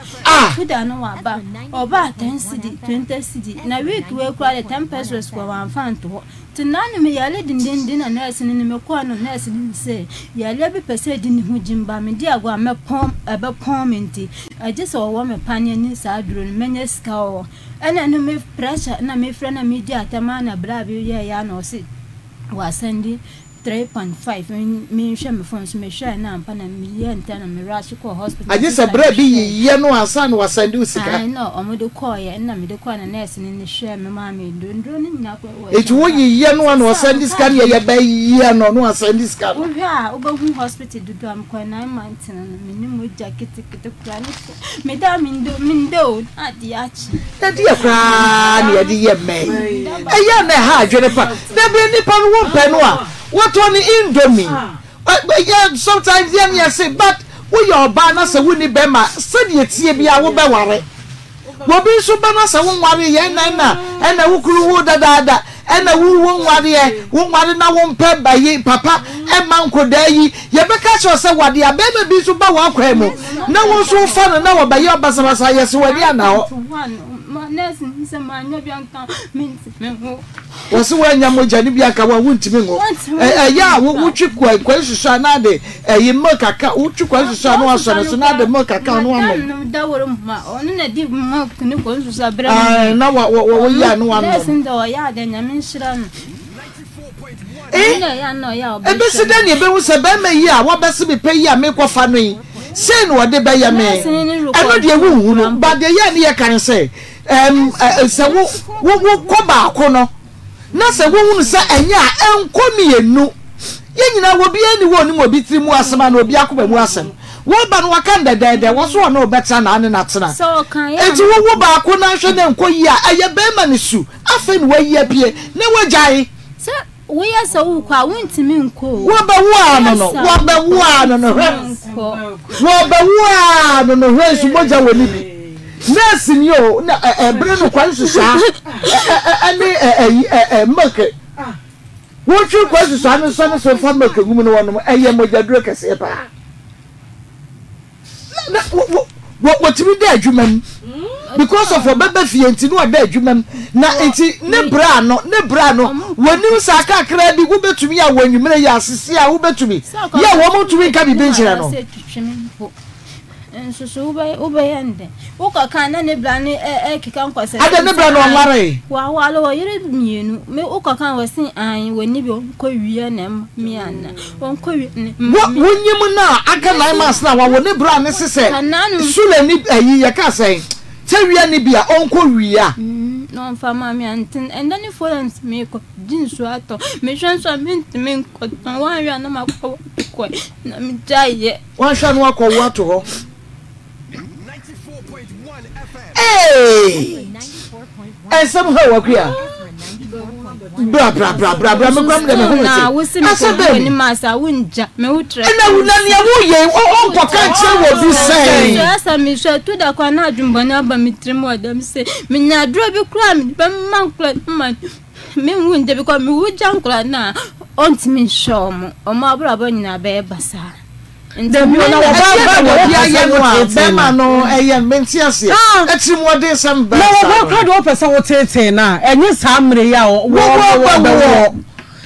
fuda no wa ba o ba 10 cedi 20 cedi na week we kwa the 10 pesos kwa wan fan to tinani me yale dindin na nurse ni me kwa no nurse ni se yale be pese di ni hu jimba me di agwa me pom ebe pomenti agese wo me panye ni sa aduro ni menye ska o ena no me pressure na me frena media atama na bra bi ye ya no se wa sandi 3.5 me hwe me phone so me hwe na ampa na million ten na me rush ko hospital I just bra bi ye no asan wa sandi usika I know omodo ko ye na me de ko na nurse ni hwe me ma me ndondro ni nya ko it wo ye no na sandi scan ye ba ye no sandi scan wo hwa wo ba hu hospital dudu am ko 9 months na me ni mo jacket kura ni me da me ndo adi achi adi akra ni adi ye me eya na ha adwene pa na be ni pa no wo pe no a what on Indomie? Yeah, sometimes you say, but we your banner so we need bema. Said ye tie bia wo be ware. Wo bi so bana sa wo ware ye na na wo kuru wo da na wo ware na wo mpe ba ye papa e man ko da yi ye be ka cho se wade a be bi so ba wa kwa mu na wo so fa na wo ba ye obasa ye se wade ana ho wasi wanya moja ni bia ka wa wuntimi ngo ya wo twi kwa susu na de yi mokaka wo twi kwa susu na wa so na de mokaka no wa no da woro ma onu na di mo ni kwa susu abra na wo ya no wa no ndo ya de nyame nhira no ya no ya e be sida ni be wo se be me yi a wo be se be pe yi a me kwa fa no yi say no de be ya me e no de wu no ba de ya ni ye kan say se wo ko ba ko no na se wo hunu se enya enko mienu ye nyina wo bi ani wo ni mo bi tri mu asema na obi akoba mu asem wo ba no wakanda dede wo so na obeta na ane na tena so kan ya enti wo ba ko na hwe na enko yi a aye be ma ne su afa ni wo yi apie na wo jai se wo ya se wo kwa wontimi nko wo ba wo ano no wo ba wo ano no wo ba wo ano no hwe su moja wo ni bi nurse ni o na bre no kwan susa milk wo tru kwan susa no so fa milk ngum no wono eye mojaduro kese pa na wo timi da adwumam because of obeba fienti no da adwumam na enti ne bra no woni sa aka akra bi wo betumi a wonwumre ya asese a wo betumi ya wo motumi ka bi benchira no so ubeyende ukakana ne blane kika nkwase ada ne blane onware wa wo yire mienu me ukakan wasi an woni bi ko wiye na miana onko wonyim na aka 9 months na wa ne blane sese sule ni ayi ya ka sai tewiya ni bia onko wiya no fama mi antin and then for me ko jinsu ato me chanso me ko wa wi na makọ ko na mi jaye wa hwa no akọ wo ato ho Hey! And somehow what we are. Bra me gram dem ho na wo si me ko ni masa wunja me wutre na wunani ya wo ye o ko kan che wo bi sei asa mi hwe to da kwa na adwumba na ba mitrem wadam se me nya dro bi kura me ba man kura man me wunja bi ko me wuja kura na onti mi shomo o ma bra ba nyina be basa ndem yo na wa ya ye no be ma no eye mentiase ati mo de sam ba na wo kra do pesa wo tete na enye samre ya wo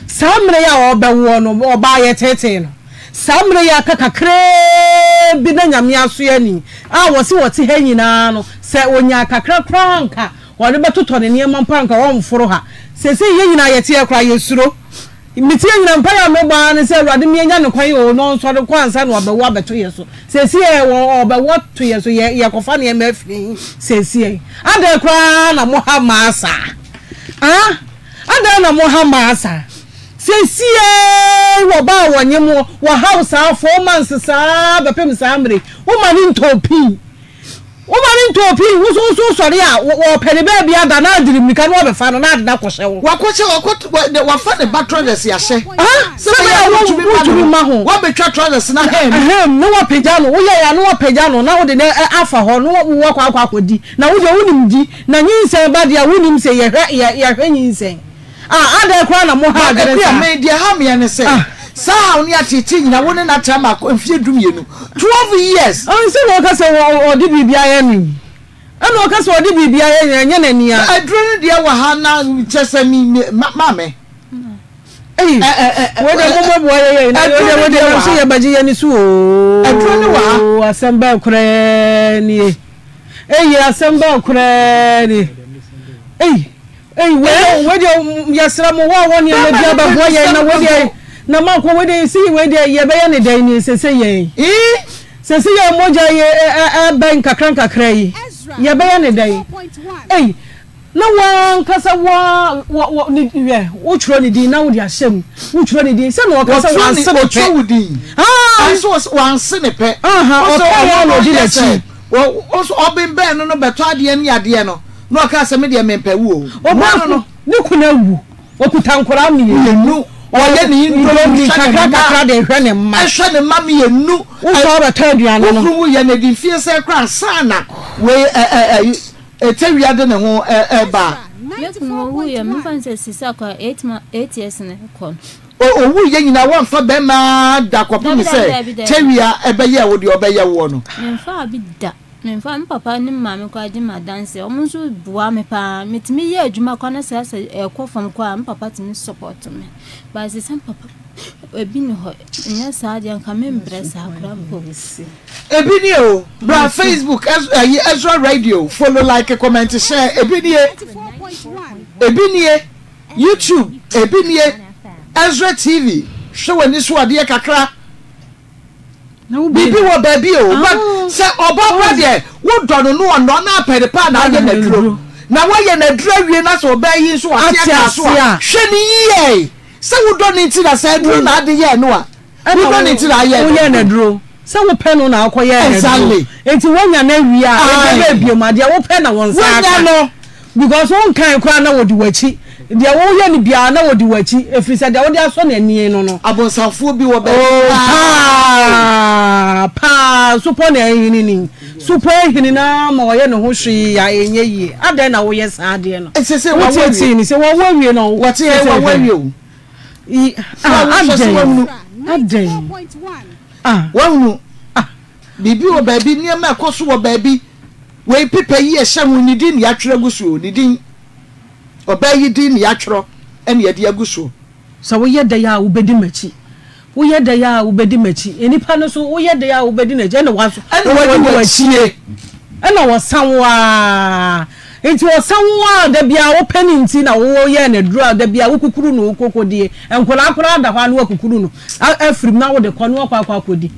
samre ya wo be wo no oba ye tete no samre ya kakakre bi na nyame aso ya ni a wo se wo te ha nyina no se onya kakra kranka wo ne betoto ne ne mampanka wo mforo ha se ye nyina ye te akra ye suro mitie nyina mpa ya megba ne se awade mienya ne kwan yo no so de kwansa no obewo abeto ye so sesie wo obewo to ye so ye kofa ne mafiri sesie ade kwa na mo ha masa Ada na mo ha maasa. Sesie wo ba wonye mo wo house 4 months saa bepem saa mre. Wo mani ntopi. Wo sorry a wo pele ba bia da na adiri mika no be fa no na ada kwhye wo. Wa fa ne backtrousers ya hye. Se ba wo tumi ma ho. Wo betwa trousers na no wo pagya no wo ya no wo pagya no na wo de afa ho no wo kwa akodi. Na wo de wonim di na nyinsen ba dia wonim se ye hwe nyinsen. Ada kwa na mo ha gere sa. Me dia ha me ne se. Sa oni atiti nyina woni na tama mfie dumienu 12 years on se wo ka se wo di bibia ye ni ana wo ka se wo di bibia ye nya na nia adro ni dia wa ha na chese mi mame wo de mo bo ye na wo de so ye baji ye ni su o adro ni wa ha asamba kure ni asamba kure ni wo de yasra mo wa ni le dia ba bo ye na wo de na ma ko we dey see we dey ye be ya ne dan ni sese ye sese ye moja ye ben kakra yi ye be ya ne dan na wan kasa wa ni wo churo ni din na wo di ahyem wo churo ni din se no kasa wan se wo churo wo din so wan se ne pe o no di na chi wo so obin ben no beto ade ni ade no no kasa me de mempe wo o ba no ni kuna wu o kutankora mi ye nu oye ni ndolo kakra de hwe ne ma ehwe ne ma me yenu wo so ba taduane no wo ye ne di fie se kra sana we etewia de ne ho ba no wo ye me fanse sisa kwa 8 years ne ko o wu ye nyina won fa be ma da kwapo mi se tewia ebeye wo de obeye wo no memfa bi da memfa papa ni mama kwa di madanse o munso bua me pa metimi ye adwuma kwa na se ekofam kwa papa timi support me ba se sam papa ebi ni ho nya sa dia nka membre sa akra ko ebi ni o bra Facebook Ezra Radio follow like comment share ebi ni YouTube ebi ni Ezra TV show ani so ade kakra bibi wo baby o but say oba de wo dono no na pede pa na ye na duro na wo ye na duro wie na so ba yi so ate aka so hwe ni ye say wo dono nti na say duro na ade ye no a wo dono nti na ye wo ye na duro say wo pe no na akoye exactly enti wonya na wie a e be biom ade wo pe na won sa aka no because won kan kwa na wo di wachi dia wo ye ni bia na wo di wachi efisa dia wo dia so na nie no abonsanfo bi wo be pa supo na ehini ni supo ehini na ma wo ye no ho hwe ya enye yi ade na wo ye sa ade no se wo ti ni se wo wie no wo ti wo wie o ade wonu bibi wo baby ni ma koso wo baby we pipa yi e hye hu ni din ya twere gusu ni din obayi din ya twero ene ye de agusu so wo ye da ya wo bedi machi wo ye da ya wo bedi machi enipa no so wo ye da ya wo bedi na je na waso ene wo wachie ene wo sanwa enti wo sanwa da bia wo pani nti na wo ye na dura da bia wo kukuru no kokodie enkola da hwa no wo kukuru no afrim na wo de kono akwa kodi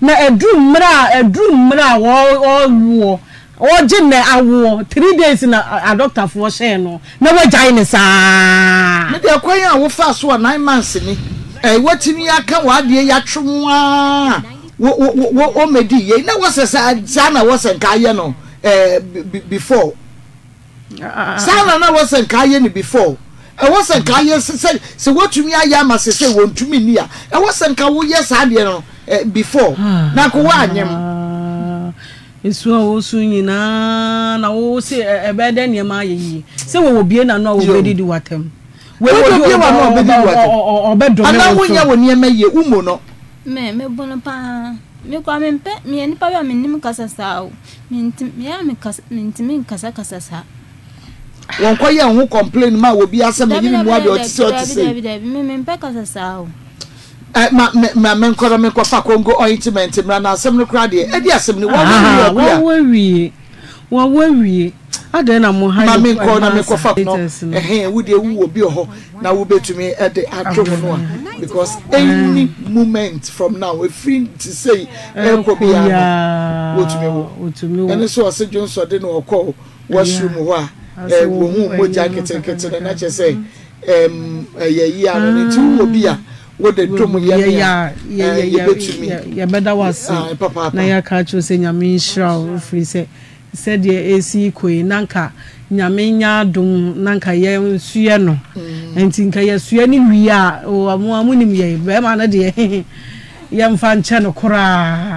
na edrum mra wo Ojine awo 3 days na a doctor for share no na wagyae ne saa me de kwan a wo fa so 9 months ni watimi aka wade ya twomwa wo medi ye na wo sesa na wo sen kaye no before sana na wo sen kaye ni before wo sen kaye se watumi aya ma se wontumi ni a wo sen ka wo ye sa de no before na ko wa anyem Esu wo su nyina na wo se ebede ne ma yeyi se wo bie na no wo bedidi watem we bie wa no bedidi watem obedo me ana wonya wo ne ma ye umo no me bono pa me kwa me mpe me ni pa ya me nim kasa sa o me ntimi kasa sa won koye ho complain ma wo bi asem ni mu ade o ti se me mpe kasa sa o ma menkora me kofa Congo ointment mra na asem no kra de e di asem ni wa wie ade na mo ha ma menkora na me kofa no wo de wu obi ho na wo betumi e de atwo no because any moment from now we free to say e ko bia wotumi wo ene so ose Johnson de no okọ washroom ho a wo hu moja kete na che say ye ano nti wo bi a wo de dom ye ya beda was na ya ka cho se nyame nshira free say said ye AC koi nanka nyame nya dum nanka ye nsuye no enti nka ye suye ni wi a o amunim ye be ma na de ye mfa nche no kora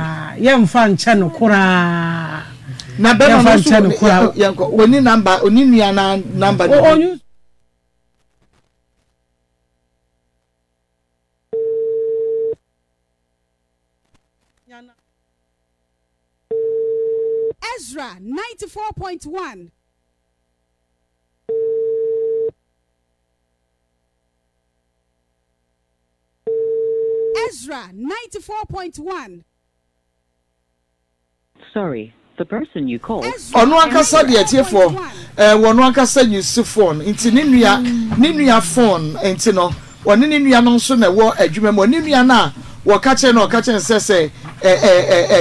na be ma nche no kora yanko oni number oni nua na number Ezra 94.1. Ezra 94.1. Sorry, the person you called. Ono ankasa de atiefo wono ankasa use phone nti ne nua phone nti no woni ne nua no so na wo adwuma mo ne nua na wo ka che se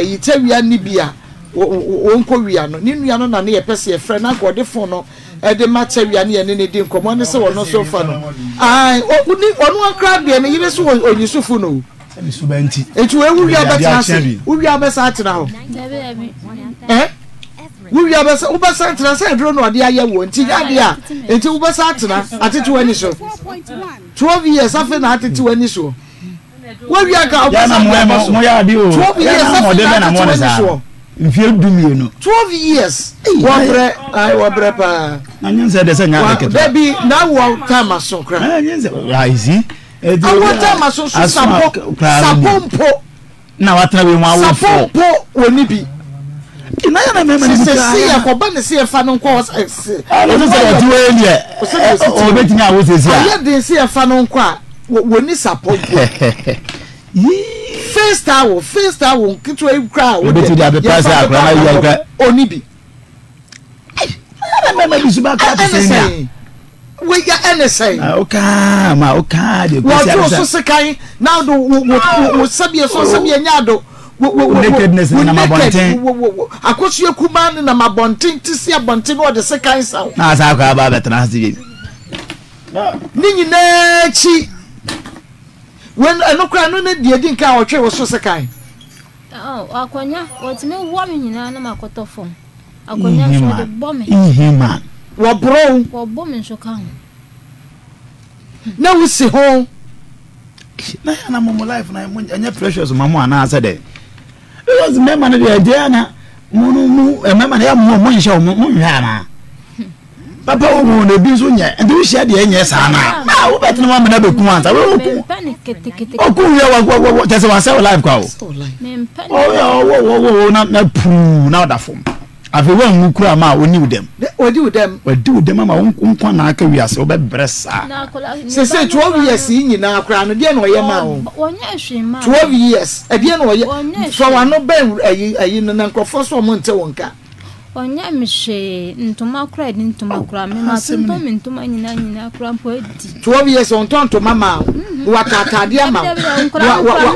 yitawia ni bia wonko wia no ne nua no na ne ye pese e frɛ na gode phone no e de matcha wia ne ne di nkomo ne se wono so fa no ai onu ankra de ne yire so onyisufu no subanti etu e wia betase wia besa atena ho wia besa ubesa atena se dro no ade aye wo nti ade a enti ubesa atena atetu ani so 12 years afa na atetu ani so wia ka ubesa mo ya ade o 12 years afa na mo so mfie dumie no 12 years wabre pa na nyense de se nya de baby na wo time aso kra nyense raisi awota maso sapompo na watna we nwa wo fo sapompo woni bi ina ya na mema ni se yakoba ne se fa no nko o se se tuwe elie o betinya wo se se ya de se fa no nko a woni sapompo first hour kitwa ikra wo beti dia be pass akra na ya ikra oni bi na mema bi suba ka se we got anything okay de what so se kai now do wo sabie so sabie nyado nakedness na mabonten akosu ekuma na mabonten tisi abonten no de se kai sa na sa ka ba betena hasi ni nyina chi when enokra no na die din ka otwe wo so se kai akonya wotime wo me nyina na makoto fom akonya so de bome ihima wo bro wo bome so kan na wusi ho na ya na mo life na anya precious mama ana asa de because mema na de na mu mema na ya mo nhya mo nhya na papa wo mo na bi so nya ndi wo hia de nya sa na wo betu na me na be ku ansa wo ku o ku ya wa tese wa say life kwa o na pu na da fom afi wa nkura ma oni udem ma wonkwa na aka wiase obebresa se 12 years nyina akra no de na oye ma wo onya hwema 12 years e de na oye so wa no ben ayi na nkofo so mo nte wonka onya mhwe ntoma kra di ntoma kra me ma tonto me ntoma nyina kra mpo edi 12 years on tonto mama wakata de ama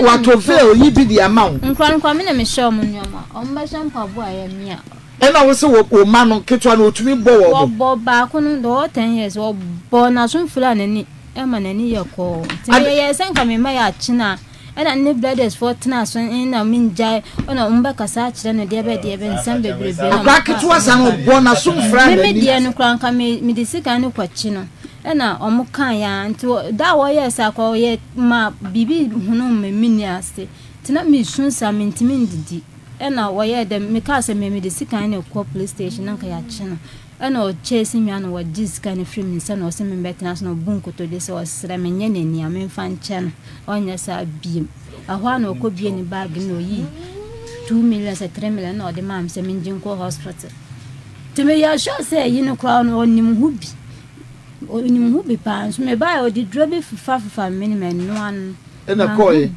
wa to veil yi bi di ama nkra me na me hwe mo nyoma o mba shampa bo aye mia ena wo se wo ma no ketwa na otumi bo wo ba ko no do 10 years wo bo na so mfula nani e ma nani ye ko ti ye senka me ma ya china ena ne brothers for tena so na minjai ona umba kasa chira no de be nsem bebrebe na ba ketwa san bo na so mfra nani me de no kran ka me de sika ne kwachi no ena omukan ya nti da wo ye sa ko ye ma bibi hunu me mini ase tina me sunsa me ntimi ndidi ena woye dem me ka se me de sika ne ko police station nka ya chino ena o chase mi ana wa disika ne free mi se na o se me betena so no bunko to de se o sere me nye ne nia me fa nche no onya sa biem ahwa na ko bie ni bag no yi 2 million se 3 million na o de mam se me njin ko hospital teme ya sho se yi no kwa no onim hubi pa so me ba o di drobe fufa minimum no an ena koy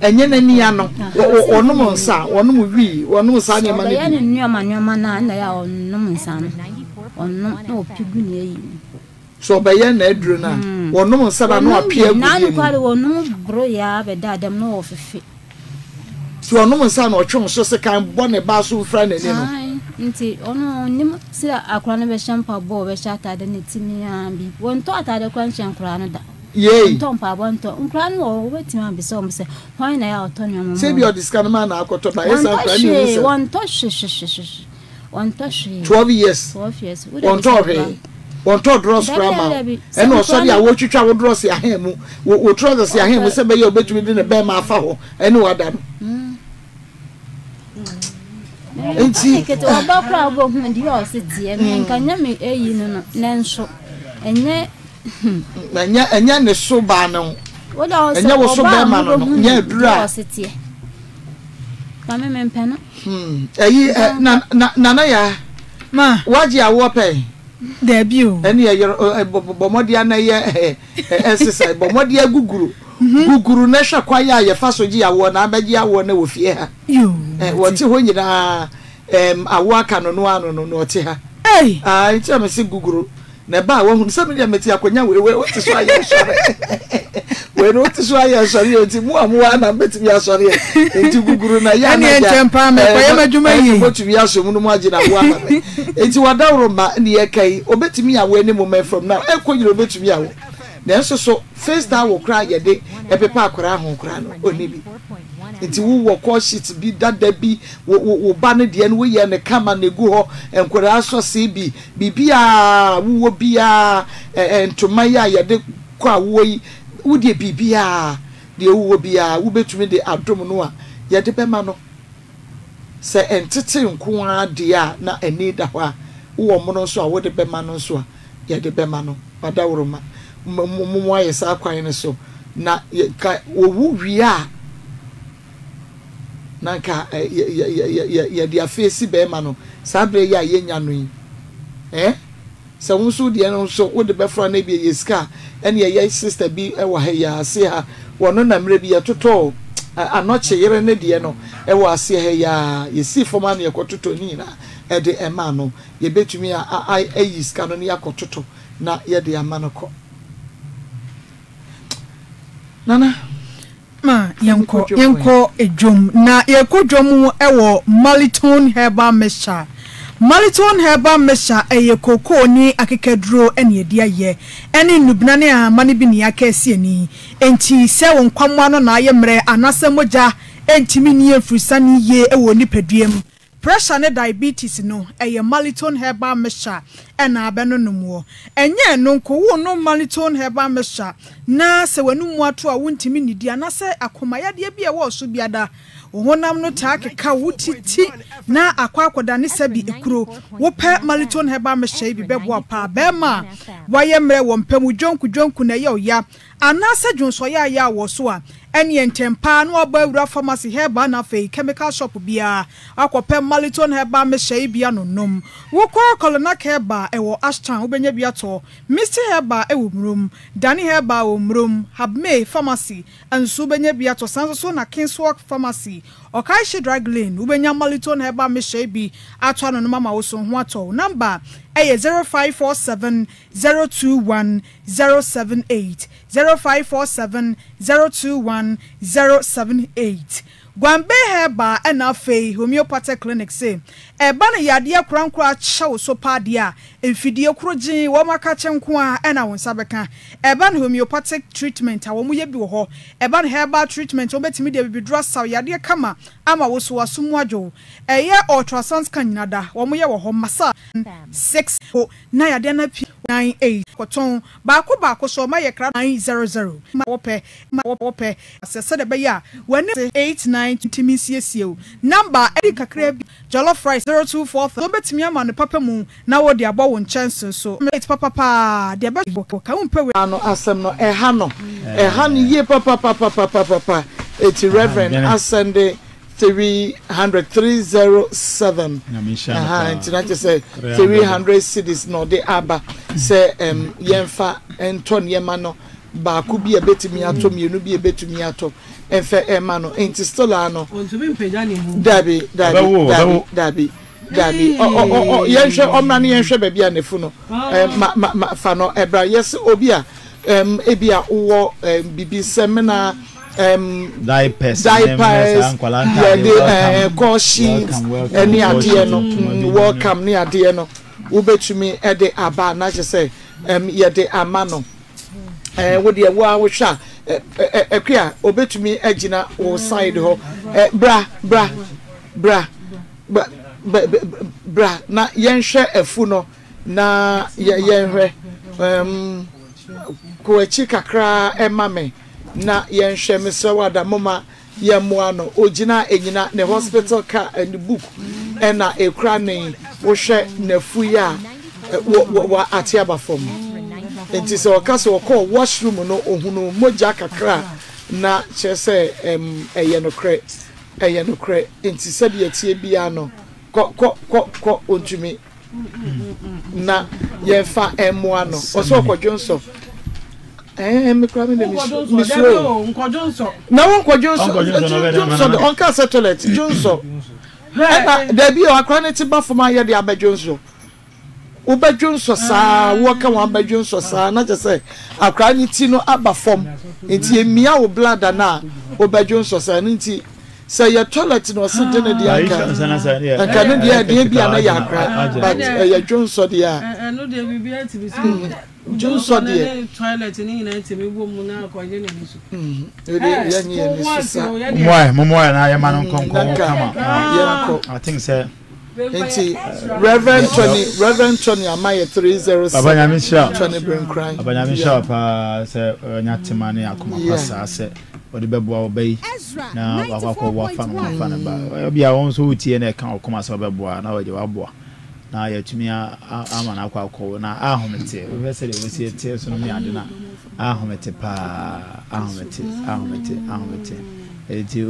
enye nani ya no onum nsa onum wi onum nsa ne ma ne ya ne nyoma na ya onum nsa no onum na opigu ne yi so be ya na aduro na onum nsa na no apia gu na no kware onum bro ya be da dem no ofefe so onum nsa na otwe so se kan bo ne ba so fra nani no nti ono nim sira akra no be shampa bo be shata de netimi ambi wonto atade kwanche nkra no da ye ntompa bonto nkra no wo betimi ambi so mse hwan na ya autonomy mo say be your discount man na akoto na yes nkra ni yes wonto shish wonto shi 12 years wonto he wonto dross grandma eno osori a wo twitwa wo dross ya hemu wo trousers ya hemu se be ye obetumi de ne be ma afa ho eno wada enti keto obakra obo hu ndi o se tie me nkanya me eyi no nenso enye ne so ba no enye wo so be ma no nya dura kame me mpena eyi na ya ma waji awo pe debut eni ye bomodia na ye exercise bomodia guguru na hwa kwaya ye fasoji awo na abaji awo na wo fie ha woti ho nyina awo aka no ano no oti ha nti am se guguru na ba wo hu se me dia meti akonya we oti so aye sore we no oti so aye sore oti mu amuwa na meti bi asore enti guguru na ya na ya tempa me kwa madwuma yi otu bi aso mu no mu agi na wo ama me enti wadawro ma ne ye kai obetimi awo ani mo me from now ekonyiro obetimi awo nanso so face that wo cry ye de epepa akora ho kora no onibi nti wo call sheet bi dada bi wo ba ne de no wo ye ne kama ne gu ho enkora aso se bi bibia wo bia entoma ya ye de kwa wo yi wo de bibia de wo bia wo betumi de adom no a ye de bema no se entete nko ade a na ani da ho a wo mo no so a wo de bema no so a ye de bema no badawro ma mo aye sa kwan ne so na owu wia na ka ya dia face be ma no sabre ya yenya no yi se wonso de no so wo de be fra na bi yeska ene ye sister bi e wa ha ya se ha wono na mre bi ye toto anoche yere ne de no e wa se ha ya yesi foma na ye kototo ni na e de ema no ye betumi a yiska no ne yakototo na ye de ama no ko nana ma yanko ejom na yekodwom ewo Maliton Herbal Mixture eye koko ni akekaduro ene edi aye ene nubna ne amane bi ne akasi ani enti se won kwamwa no na aye mre anase moja entimi ni efrisani ye ewo nipaduam pressure ne diabetes no eye Maliton Herbal Mixture ena abeno nomuo enye no nko wo no Maliton Herbal Mixture na se wanu mu ato a wontimi nidi anase akoma yade bi e wo so biada honam no ta keka wutiti na akwakoda ne sabi ekuro wo pe Maliton Herbal Mixture bi bebo pa bema waye mre wo mpam dwonku na ye oya anase dwonso ya wo so a ene entempa no oba awura pharmacy herbal na fe chemical shop bia akopɛ Maliton Herbal Mixture bia no nom wo ko kolona herbal ewo ashtan obenya bia to Misty Herbal ewo mrum Dani Herbal wo mrum Habme Pharmacy anso benya bia to sanso na Kingswalk Pharmacy Okaishi Drug Lane ubenya Maliton Herbal Mixture bi ato no mama wo so ho ato number 0547 021 078 0547 021 078 Gwambe Herbal ena fe homeopathic clinic say eba na yade akurankura chawo so padia emfidie kurogin wo maka chenko a ena wonsa beka eba na homeopathic treatment a wo mu ye bi wo ho eba na herbal treatment obetimi de bibidro saw yade kama ama wo so wasomu adwo eye ultrasound scan nada wo mu ye wo ho masa 6 na yade na 98 koton baako so ma ye kra 900 ma wope asese de be ya wani 89 timisiesieo number edi kakra jollof rice 0244 obetimi ama no papa mu na wo de abo won chance so it papa de ba ka umpe ano asem no eha no ye papa eti reverend ascend 307 international say 300 cities no de aba say yemfa enton yema no ba ku bi ebetimi ato mienu bi ebetumi ato enfe ema no enti still ano dabi yenhwe omrani yenhwe ba bia nefu no fa no ebra yes obi a ebia wo bibi semina diapers koshi any adie no welcome ne ade no wobetumi ede aba na je say ye de amano wo de wo a wo hwa ekua obetumi agina wo side ho bra na yenhwe afu no na yenhwe ko echi kakra emame na yenhwe mesewada mama yemwa no ogina enyina ne hospital car and book na ekra ne wo hwe nafu ya wo atiaba fom enti se okaso ko washroom no ohunu moja kakra na chese eye no kre enti se de atie bia no ko ontumi na ye fa emwa no oso kwadwonso me kra me misro nkwadwonso na won kwadwonso onka satellite jonso da bi o akra ne ti ba foma ye de abadwonso ubadwonso saa wo ka wan badwonso saa na je say akra ni ti no aba fom enti emia wo blood na ubadwonso saa nti say your toilet no sit in the anka kan no de bia na ya akra but ya dwonso de a no de bibia ti bi dwonso de toilet ni na ti me bo mu na akwaje na ni so ya nyi ni so momo na ya man konkon kama I think say enti Reverend Tony Amaye 306 Abanyamisha Tony Brain Cry Abanyamisha pa se nyatemane akoma pasa se odi bebo obey na wakwa wafa na ba bia won so utie na kan akoma se bebo na waje waboa na yatumi ama na akwa na ahomete we se de we se tie so no mi ade na ahomete pa ahomete eti